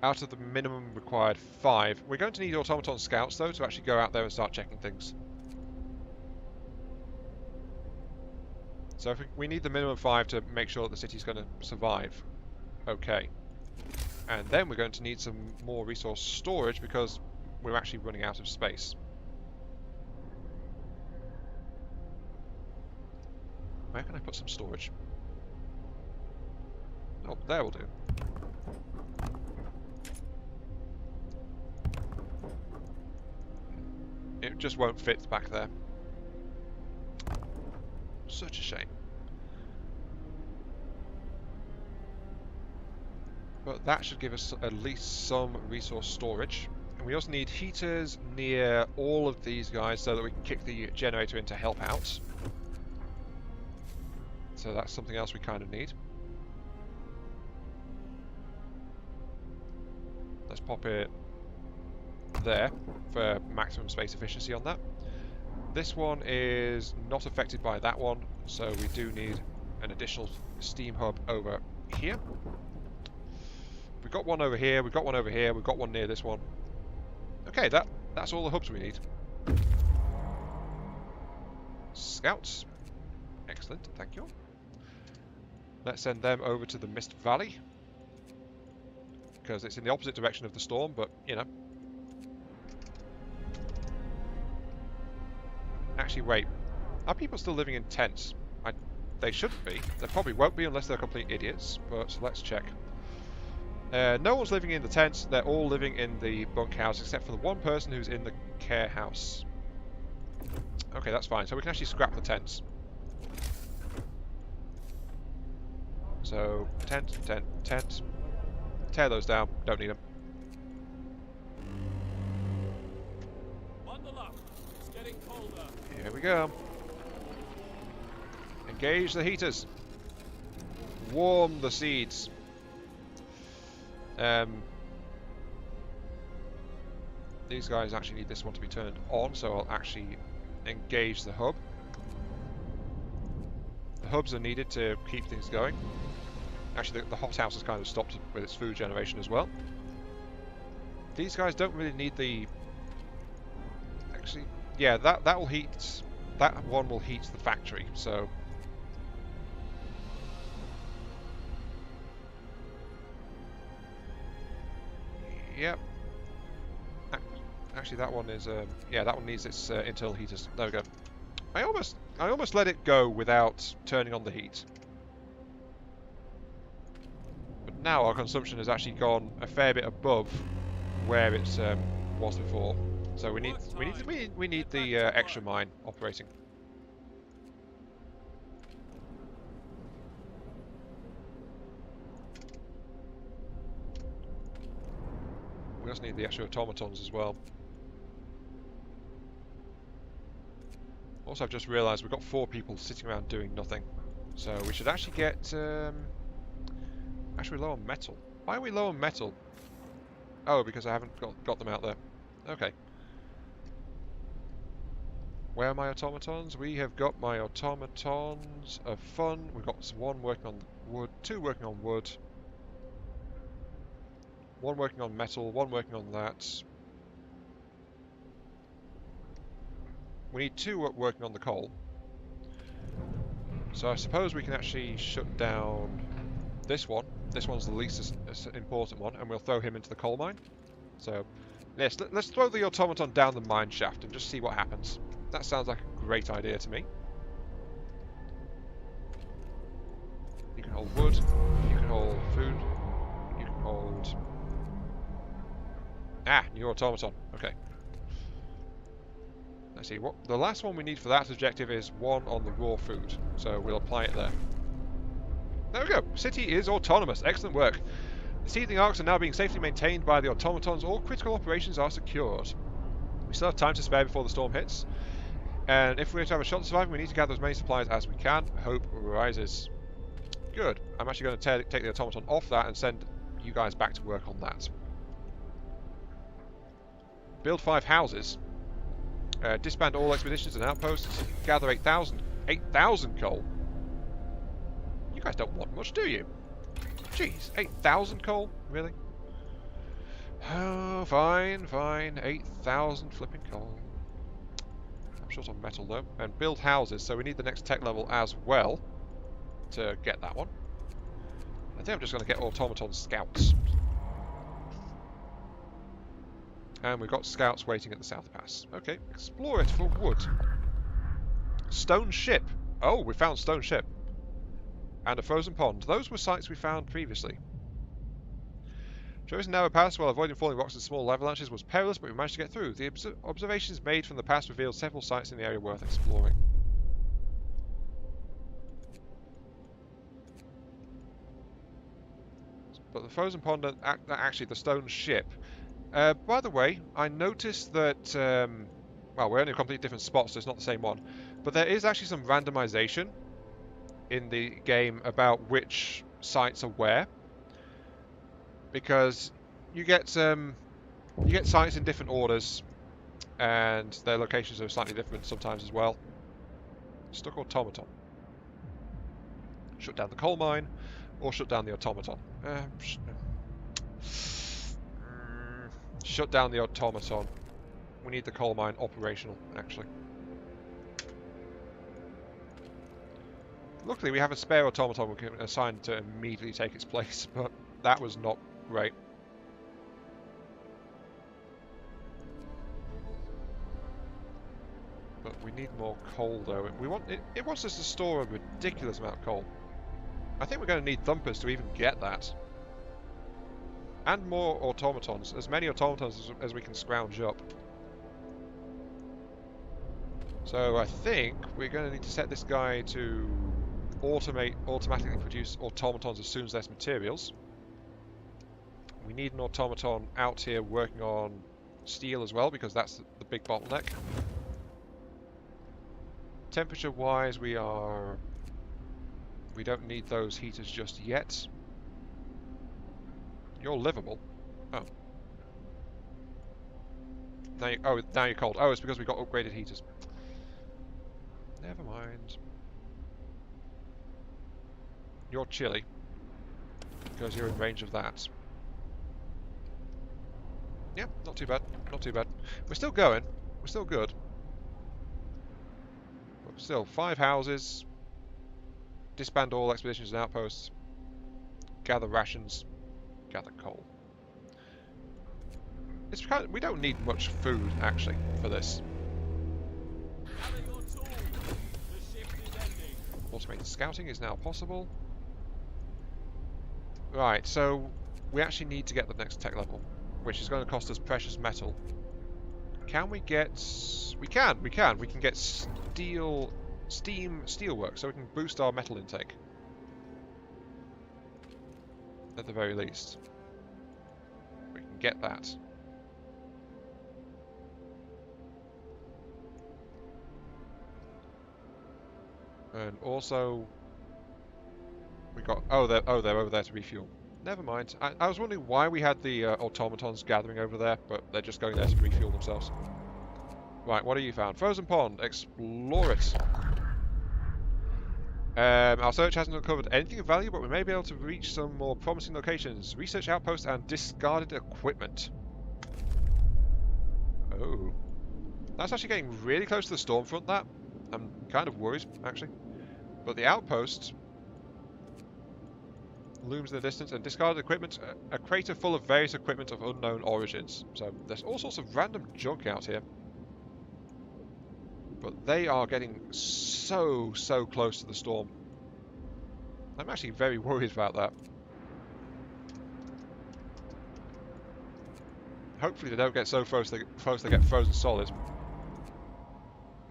Out of the minimum required 5. We're going to need automaton scouts, though, to actually go out there and start checking things. So if we need the minimum 5 to make sure that the city's going to survive. Okay. And then we're going to need some more resource storage because we're actually running out of space. Where can I put some storage? Oh, there will do. It just won't fit back there. Such a shame. But that should give us at least some resource storage. And we also need heaters near all of these guys so that we can kick the generator in to help out. So that's something else we kind of need. Let's pop it there for maximum space efficiency on that. This one is not affected by that one, so we do need an additional steam hub over here. We've got one over here, we've got one over here, we've got one near this one. Okay, that's all the hubs we need. Scouts. Excellent, thank you. Let's send them over to the Mist Valley. Because it's in the opposite direction of the storm, but, you know. Actually, wait. Are people still living in tents? They shouldn't be. They probably won't be unless they're complete idiots, but let's check. No one's living in the tents. They're all living in the bunkhouse, except for the one person who's in the care house. Okay, that's fine. So we can actually scrap the tents. So, tent, tent, tent. Tear those down. Don't need them. Bundle up. It's getting colder. Here we go. Engage the heaters. Warm the seeds. These guys actually need this one to be turned on, so I'll actually engage the hub. The hubs are needed to keep things going. Actually, the hothouse has kind of stopped with its food generation as well. These guys don't really need the... Actually, yeah, that will heat... That one will heat the factory, so... Yep. Actually, that one is... yeah, that one needs its internal heaters. There we go. I almost let it go without turning on the heat. But now our consumption has actually gone a fair bit above where it was before. So we need the extra mine operating. We also need the extra automatons as well. Also, I've just realised we've got 4 people sitting around doing nothing. So we should actually get... actually, we're low on metal. Why are we low on metal? Oh, because I haven't got them out there. Okay. Where are my automatons? We have got my automatons of fun. We've got 1 working on wood, 2 working on wood, 1 working on metal, 1 working on that. We need 2 working on the coal. So I suppose we can actually shut down this one. This one's the least important one, and we'll throw him into the coal mine. So, yes, let's throw the automaton down the mine shaft and just see what happens. That sounds like a great idea to me. You can hold wood, you can hold food, you can hold... Ah, new automaton. Okay. Let's see, what the last one we need for that objective is 1 on the raw food. So we'll apply it there. There we go. City is autonomous. Excellent work. The seedling arks are now being safely maintained by the automatons. All critical operations are secured. We still have time to spare before the storm hits. And if we're to have a shot at surviving, we need to gather as many supplies as we can. Hope rises. Good. I'm actually going to take the automaton off that and send you guys back to work on that. Build 5 houses. Disband all expeditions and outposts. Gather 8,000 coal. You guys don't want much, do you? Jeez, 8,000 coal? Really? Oh, fine, fine. 8,000 flipping coal. I'm short on metal though. And build houses, so we need the next tech level as well to get that one. I think I'm just going to get automaton scouts. And we've got scouts waiting at the South Pass. Okay, explore it for wood. Stone ship. Oh, we found stone ship. And a frozen pond. Those were sites we found previously. Traversing narrow paths while avoiding falling rocks and small avalanches was perilous, but we managed to get through. The observations made from the past revealed several sites in the area worth exploring. But the frozen pond and actually the stone ship. By the way, I noticed that, well, we're only in completely different spots, so it's not the same one. But there is actually some randomization in the game about which sites are where. Because you get sites in different orders, and their locations are slightly different sometimes as well. Stuck automaton. Shut down the coal mine, or shut down the automaton. Shut down the automaton. We need the coal mine operational, actually. Luckily, we have a spare automaton we can assign to immediately take its place, but that was not great. But we need more coal, though. It wants us to store a ridiculous amount of coal. I think we're going to need thumpers to even get that. And more automatons. As many automatons as we can scrounge up. So I think we're going to need to set this guy to automatically produce automatons as soon as there's materials. We need an automaton out here working on steel as well, because that's the big bottleneck. Temperature-wise, we don't need those heaters just yet. You're livable. Oh. Now you're cold. Oh, it's because we got upgraded heaters. Never mind. You're chilly. Because you're in range of that. Yeah, not too bad. Not too bad. We're still going. We're still good. But still, 5 houses. Disband all expeditions and outposts. Gather rations. Gather coal. It's kind of, we don't need much food, actually, for this. Automated scouting is now possible. Right, so we actually need to get the next tech level, which is going to cost us precious metal. Can we get... We can get steam steelwork, so we can boost our metal intake. At the very least. We can get that. And also, we got... Oh, they're over there to refuel. Never mind. I was wondering why we had the automatons gathering over there, but they're just going there to refuel themselves. Right, what have you found? Frozen pond. Explore it. Our search hasn't uncovered anything of value, but we may be able to reach some more promising locations. Research outposts and discarded equipment. Oh. That's actually getting really close to the storm front, that. I'm kind of worried, actually. But the outpost looms in the distance, and discarded equipment, a crater full of various equipment of unknown origins. So there's all sorts of random junk out here. But they are getting so close to the storm. I'm actually very worried about that. Hopefully they don't get so close they get frozen solid.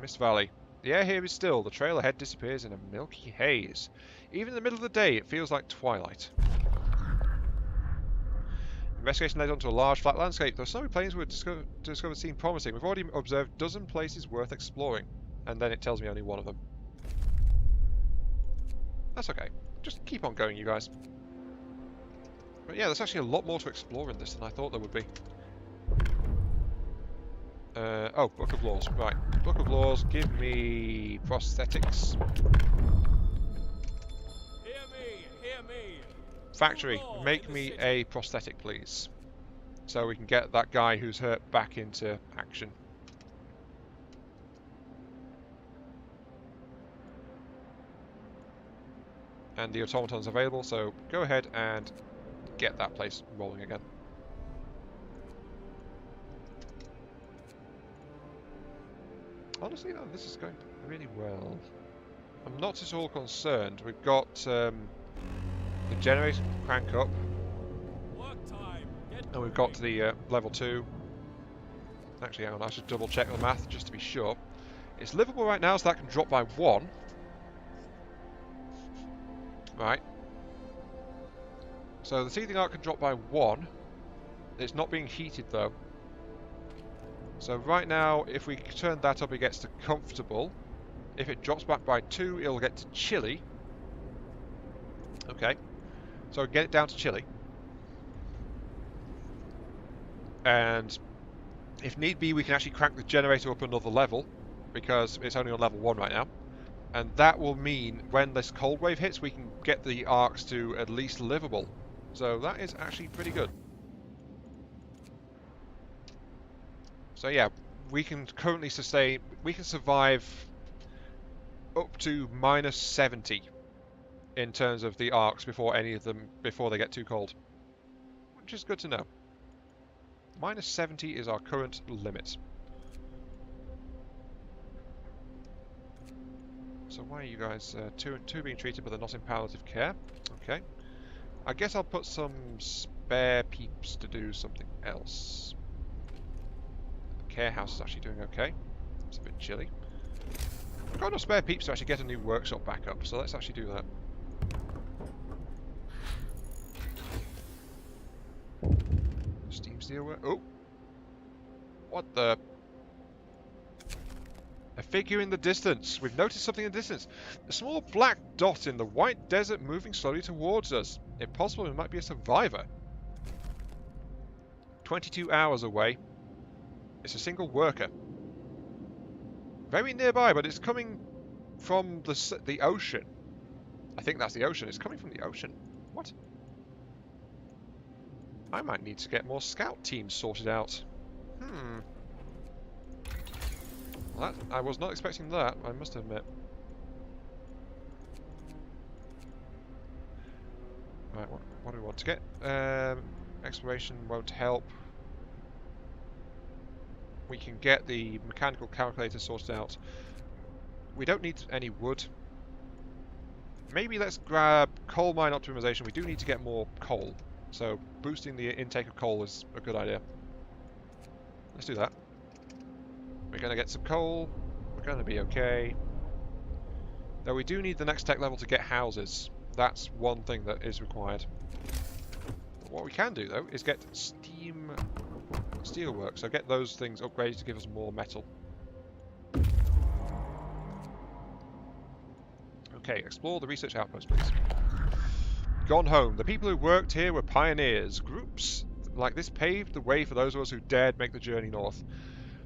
Mist Valley. The air here is still. The trail ahead disappears in a milky haze. Even in the middle of the day, it feels like twilight. Investigation led onto a large flat landscape. Those snowy plains were discovered seem promising. We've already observed a dozen places worth exploring. And then it tells me only one of them. That's okay. Just keep on going, you guys. But yeah, there's actually a lot more to explore in this than I thought there would be. Oh, Book of Laws. Right. Book of Laws, give me prosthetics. Hear me. Factory, make me a prosthetic, please. So we can get that guy who's hurt back into action. And the automaton's available, so go ahead and get that place rolling again. Honestly, no, this is going really well. I'm not at all concerned. We've got the generator can crank up, Work time. Get and we've got moving. the level 2. Actually, hang on, I should double check the math just to be sure. It's livable right now, so that can drop by 1. Right. So the seething arc can drop by 1. It's not being heated though. So right now, if we turn that up, it gets to comfortable. If it drops back by 2, it'll get to chilly. Okay. So get it down to chilly. And if need be, we can actually crank the generator up another level, because it's only on level 1 right now. And that will mean when this cold wave hits, we can get the arcs to at least livable. So that is actually pretty good. So yeah, we can currently sustain, we can survive up to -70 in terms of the arcs before they get too cold. Which is good to know. -70 is our current limit. So why are you guys two being treated but they're not in palliative care? Okay. I guess I'll put some spare peeps to do something else. The care house is actually doing okay. It's a bit chilly. I've got enough spare peeps to actually get a new workshop back up, so let's actually do that. Steam steel work. Oh! What the? A figure in the distance. We've noticed something in the distance. A small black dot in the white desert moving slowly towards us. If possible, it might be a survivor. 22 hours away. It's a single worker. Very nearby, but it's coming from the ocean. I think that's the ocean. It's coming from the ocean. What? I might need to get more scout teams sorted out. Well, I was not expecting that, I must admit. Right, what do we want to get? Exploration won't help. We can get the mechanical calculator sorted out. We don't need any wood. Maybe let's grab coal mine optimization. We do need to get more coal. So boosting the intake of coal is a good idea. Let's do that. We're going to get some coal. We're going to be okay. Though we do need the next tech level to get houses. That's one thing that is required. But what we can do, though, is get steam steelwork. So get those things upgraded to give us more metal. Okay, explore the research outpost, please. Gone home. The people who worked here were pioneers. Groups like this paved the way for those of us who dared make the journey north.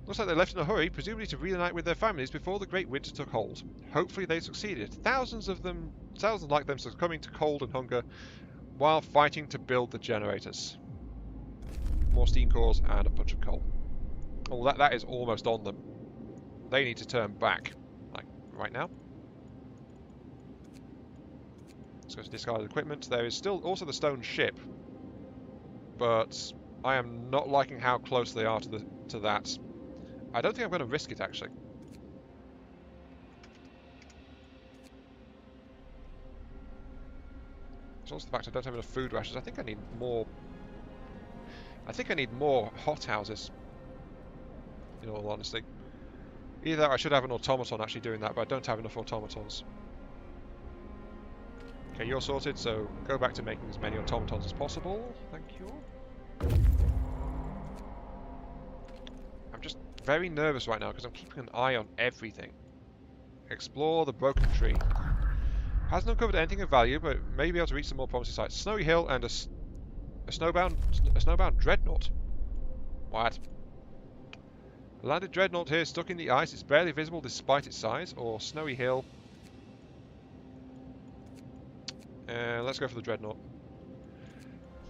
Looks like they left in a hurry, presumably to reunite with their families before the Great Winter took hold. Hopefully they succeeded. Thousands like them succumbing to cold and hunger while fighting to build the generators. More steam cores and a bunch of coal. Oh, that is almost on them. They need to turn back. Like, right now. Let's go to discarded equipment. There is still also the stone ship. But I am not liking how close they are to that. I don't think I'm going to risk it, actually. It's also the fact I don't have enough food rations. I think I need more... I think I need more hothouses, in all honesty. Either I should have an automaton actually doing that, but I don't have enough automatons. Okay, you're sorted, so go back to making as many automatons as possible. Thank you. I'm just very nervous right now because I'm keeping an eye on everything. Explore the broken tree. Hasn't uncovered anything of value, but may be able to reach some more promising sites. Snowy Hill and a snowbound dreadnought. What? A landed dreadnought here stuck in the ice. It's barely visible despite its size. Or Snowy Hill. Let's go for the dreadnought.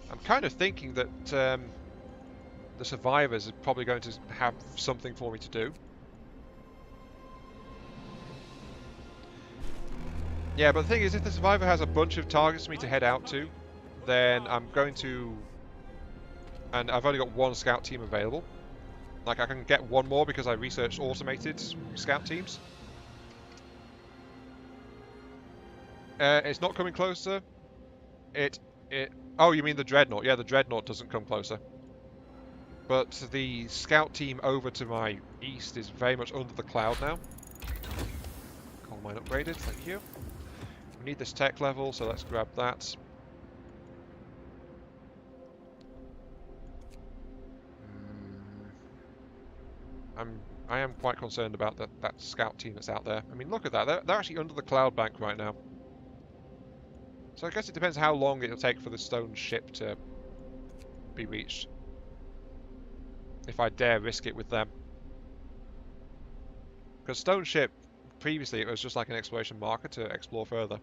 I'm kind of thinking that the survivors are probably going to have something for me to do. Yeah, but the thing is, if the survivor has a bunch of targets for me to head out to, then I'm going to... And I've only got one scout team available. Like, I can get one more because I researched automated scout teams. It's not coming closer. It... Oh, you mean the Dreadnought? Yeah, the Dreadnought doesn't come closer. But the scout team over to my east is very much under the cloud now. Coal mine upgraded, thank you. We need this tech level, so let's grab that. I am quite concerned about that scout team that's out there. I mean, look at that. They're actually under the cloud bank right now. So I guess it depends how long it'll take for the stone ship to be reached. If I dare risk it with them. Because stone ship, previously it was just like an exploration marker to explore further.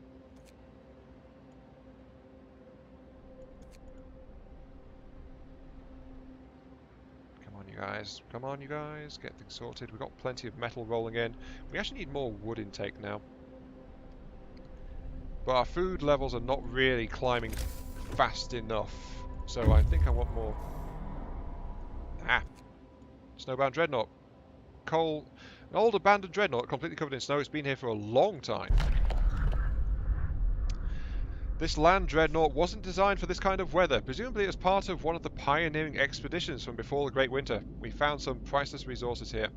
Come on, you guys. Come on, you guys. Get things sorted. We've got plenty of metal rolling in. We actually need more wood intake now. But our food levels are not really climbing fast enough. So I think I want more. Ah. Snowbound Dreadnought. Coal. An old abandoned Dreadnought completely covered in snow. It's been here for a long time. This land Dreadnought wasn't designed for this kind of weather. Presumably it was part of one of the pioneering expeditions from before the Great Winter. We found some priceless resources here.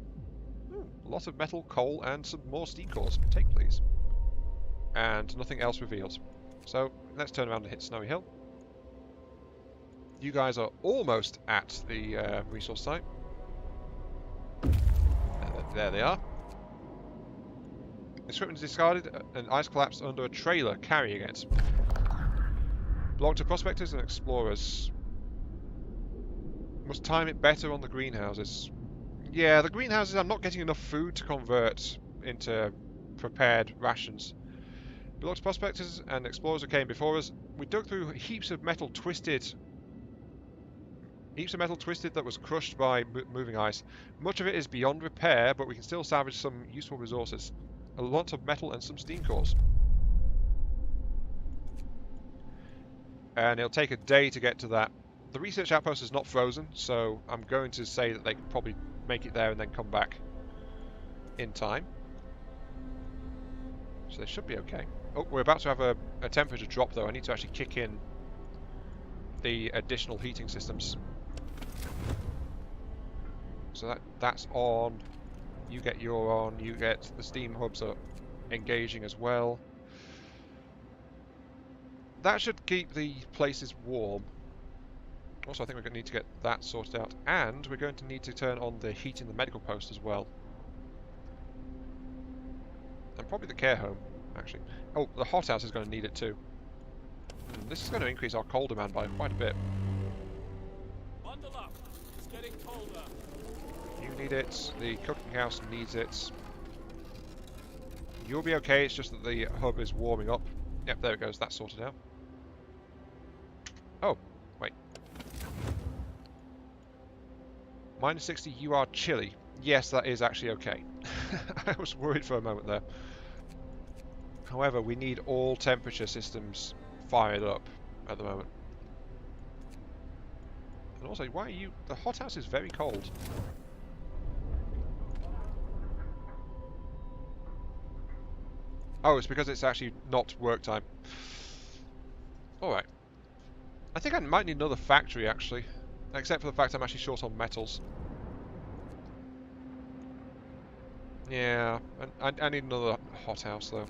A lot of metal, coal, and some more steam cores. Take, please. And nothing else revealed. So, let's turn around and hit Snowy Hill. You guys are almost at the resource site. There they are. Equipment is discarded and ice collapsed under a trailer carrying it. Belong to prospectors and explorers. Must time it better on the greenhouses. Yeah, the greenhouses, I'm not getting enough food to convert into prepared rations. Belong to prospectors and explorers who came before us. We dug through heaps of metal twisted that was crushed by moving ice. Much of it is beyond repair, but we can still salvage some useful resources. A lot of metal and some steam cores. And it'll take a day to get to that. The research outpost is not frozen, so I'm going to say that they can probably make it there and then come back in time. So they should be okay. Oh, we're about to have a temperature drop though. I need to actually kick in the additional heating systems. So that's on. You get your on. You get the steam hubs are engaging as well. That should keep the places warm. Also, I think we're going to need to get that sorted out. And we're going to need to turn on the heat in the medical post as well. And probably the care home, actually. Oh, the hothouse is going to need it too. This is going to increase our coal demand by quite a bit. Bundle up. It's getting colder. You need it. The cooking house needs it. You'll be okay. It's just that the hub is warming up. Yep, there it goes. That's sorted out. Oh, wait. -60, you are chilly. Yes, that is actually okay. I was worried for a moment there. However, we need all temperature systems fired up at the moment. And also, why are you... The hothouse is very cold. Oh, it's because it's actually not work time. Alright. I think I might need another factory, actually. Except for the fact I'm actually short on metals. Yeah, I need another hothouse, though.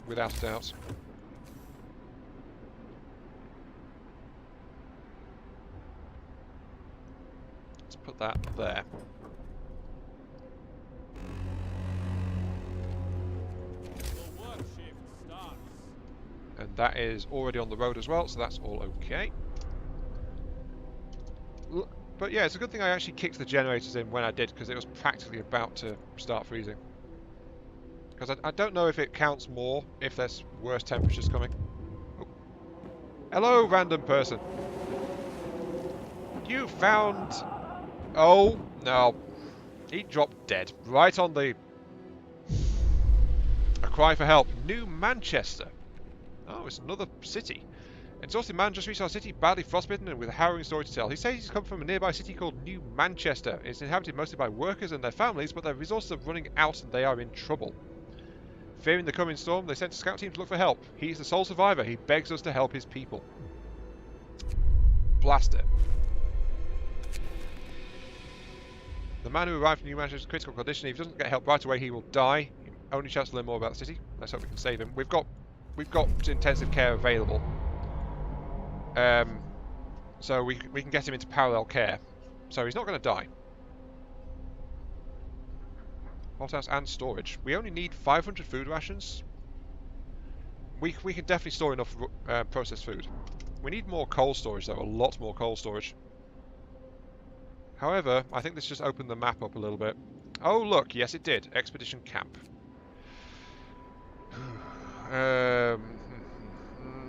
Without a doubt. Let's put that there. The work shift starts. And that is already on the road as well, so that's all okay. But yeah, it's a good thing I actually kicked the generators in when I did, because it was practically about to start freezing. Because I don't know if it counts more if there's worse temperatures coming. Oh. Hello, random person. You found... Oh, no. He dropped dead. Right on the... A cry for help. New Manchester. Oh, it's another city. Exhausted man just reached our city, badly frostbitten and with a harrowing story to tell. He says he's come from a nearby city called New Manchester. It's inhabited mostly by workers and their families, but their resources are running out and they are in trouble. Fearing the coming storm, they sent a scout team to look for help. He's the sole survivor. He begs us to help his people. Blast it. The man who arrived in New Manchester is in critical condition. If he doesn't get help right away, he will die. Only chance to learn more about the city. Let's hope we can save him. We've got intensive care available. So we can get him into parallel care. So he's not going to die. Hothouse and storage. We only need 500 food rations. We can definitely store enough processed food. We need more coal storage though, a lot more coal storage. However, I think this just opened the map up a little bit. Oh look, yes it did. Expedition camp.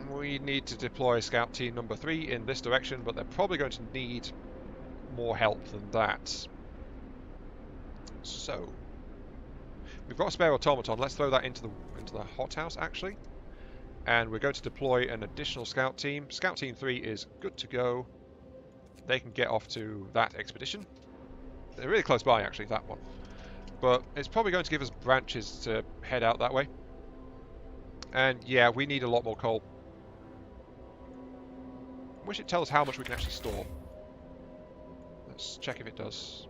We need to deploy scout team number 3 in this direction, but they're probably going to need more help than that. So, we've got a spare automaton. Let's throw that into the hothouse actually, and we're going to deploy an additional scout team. Scout team 3 is good to go. They can get off to that expedition. They're really close by actually, that one, but it's probably going to give us branches to head out that way. And yeah, we need a lot more coal. Wish it tells us how much we can actually store. Let's check if it does.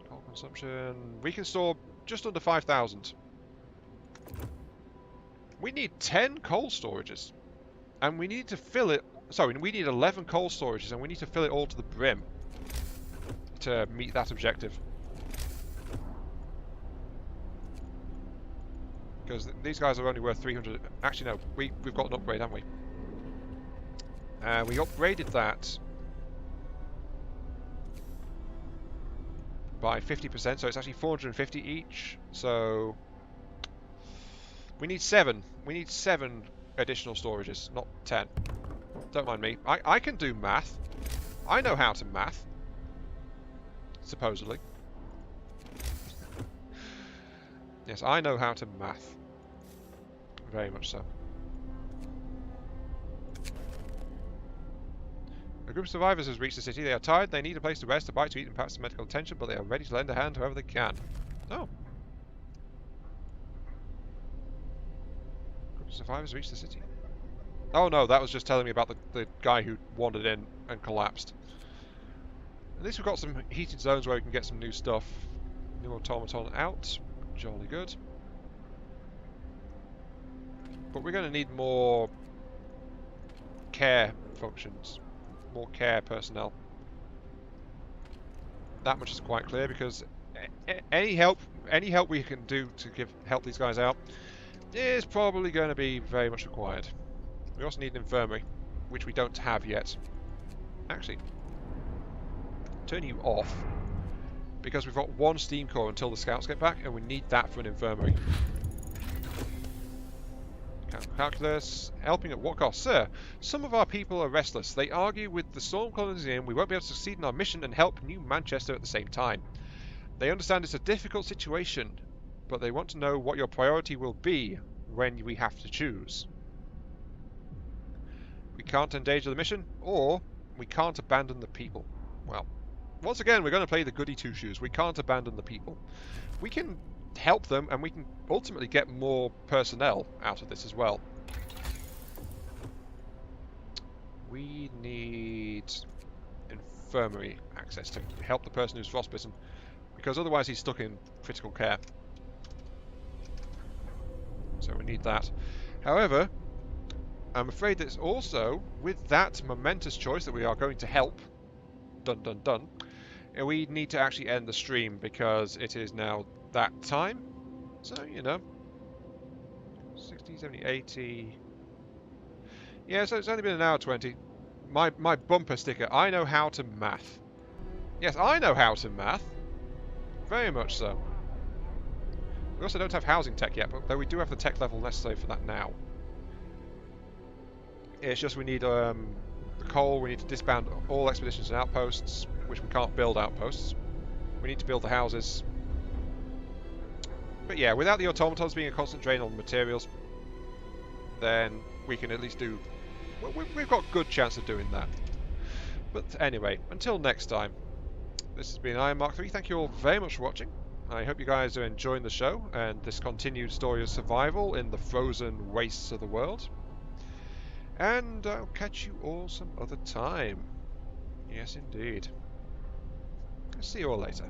Coal consumption. We can store just under 5,000. We need 10 coal storages. And we need to fill it... Sorry, we need 11 coal storages, and we need to fill it all to the brim to meet that objective. Because these guys are only worth 300... Actually, no. We've got an upgrade, haven't we? We upgraded that by 50%, so it's actually 450 each. So we need 7. We need 7 additional storages, not 10. Don't mind me. I can do math. I know how to math. Supposedly. Yes, I know how to math. Very much so. A group of survivors has reached the city. They are tired, they need a place to rest, a bite to eat, and perhaps some medical attention, but they are ready to lend a hand however they can. Oh. Group of survivors reached the city. Oh no, that was just telling me about the guy who wandered in and collapsed. At least we've got some heated zones where we can get some new stuff. New automaton out. Jolly good. But we're going to need more care functions. More care personnel. That much is quite clear, because any help we can do to help these guys out is probably going to be very much required. We also need an infirmary, which we don't have yet. Actually, turn you off, because we've got 1 steam core until the scouts get back, and we need that for an infirmary. Calculus, helping at what cost? Sir, some of our people are restless. They argue with the storm closing in, we won't be able to succeed in our mission and help New Manchester at the same time. They understand it's a difficult situation, but they want to know what your priority will be when we have to choose. We can't endanger the mission, or we can't abandon the people. Well, once again, we're going to play the goody two-shoes. We can't abandon the people. We can help them, and we can ultimately get more personnel out of this as well. We need infirmary access to help the person who's frostbitten, because otherwise he's stuck in critical care. So we need that. However, I'm afraid that it's also, with that momentous choice that we are going to help, dun dun dun, we need to actually end the stream, because it is now that time. So, you know, 60, 70, 80... Yeah, so it's only been an hour 20. My bumper sticker, I know how to math. Yes, I know how to math. Very much so. We also don't have housing tech yet, but though we do have the tech level necessary for that now. It's just we need the coal, we need to disband all expeditions and outposts, which we can't build outposts. We need to build the houses. But yeah, without the automatons being a constant drain on materials, then we can at least do... Well, we've got a good chance of doing that. But anyway, until next time, this has been Iron Mark 3. Thank you all very much for watching. I hope you guys are enjoying the show and this continued story of survival in the frozen wastes of the world. And I'll catch you all some other time. Yes, indeed. See you all later.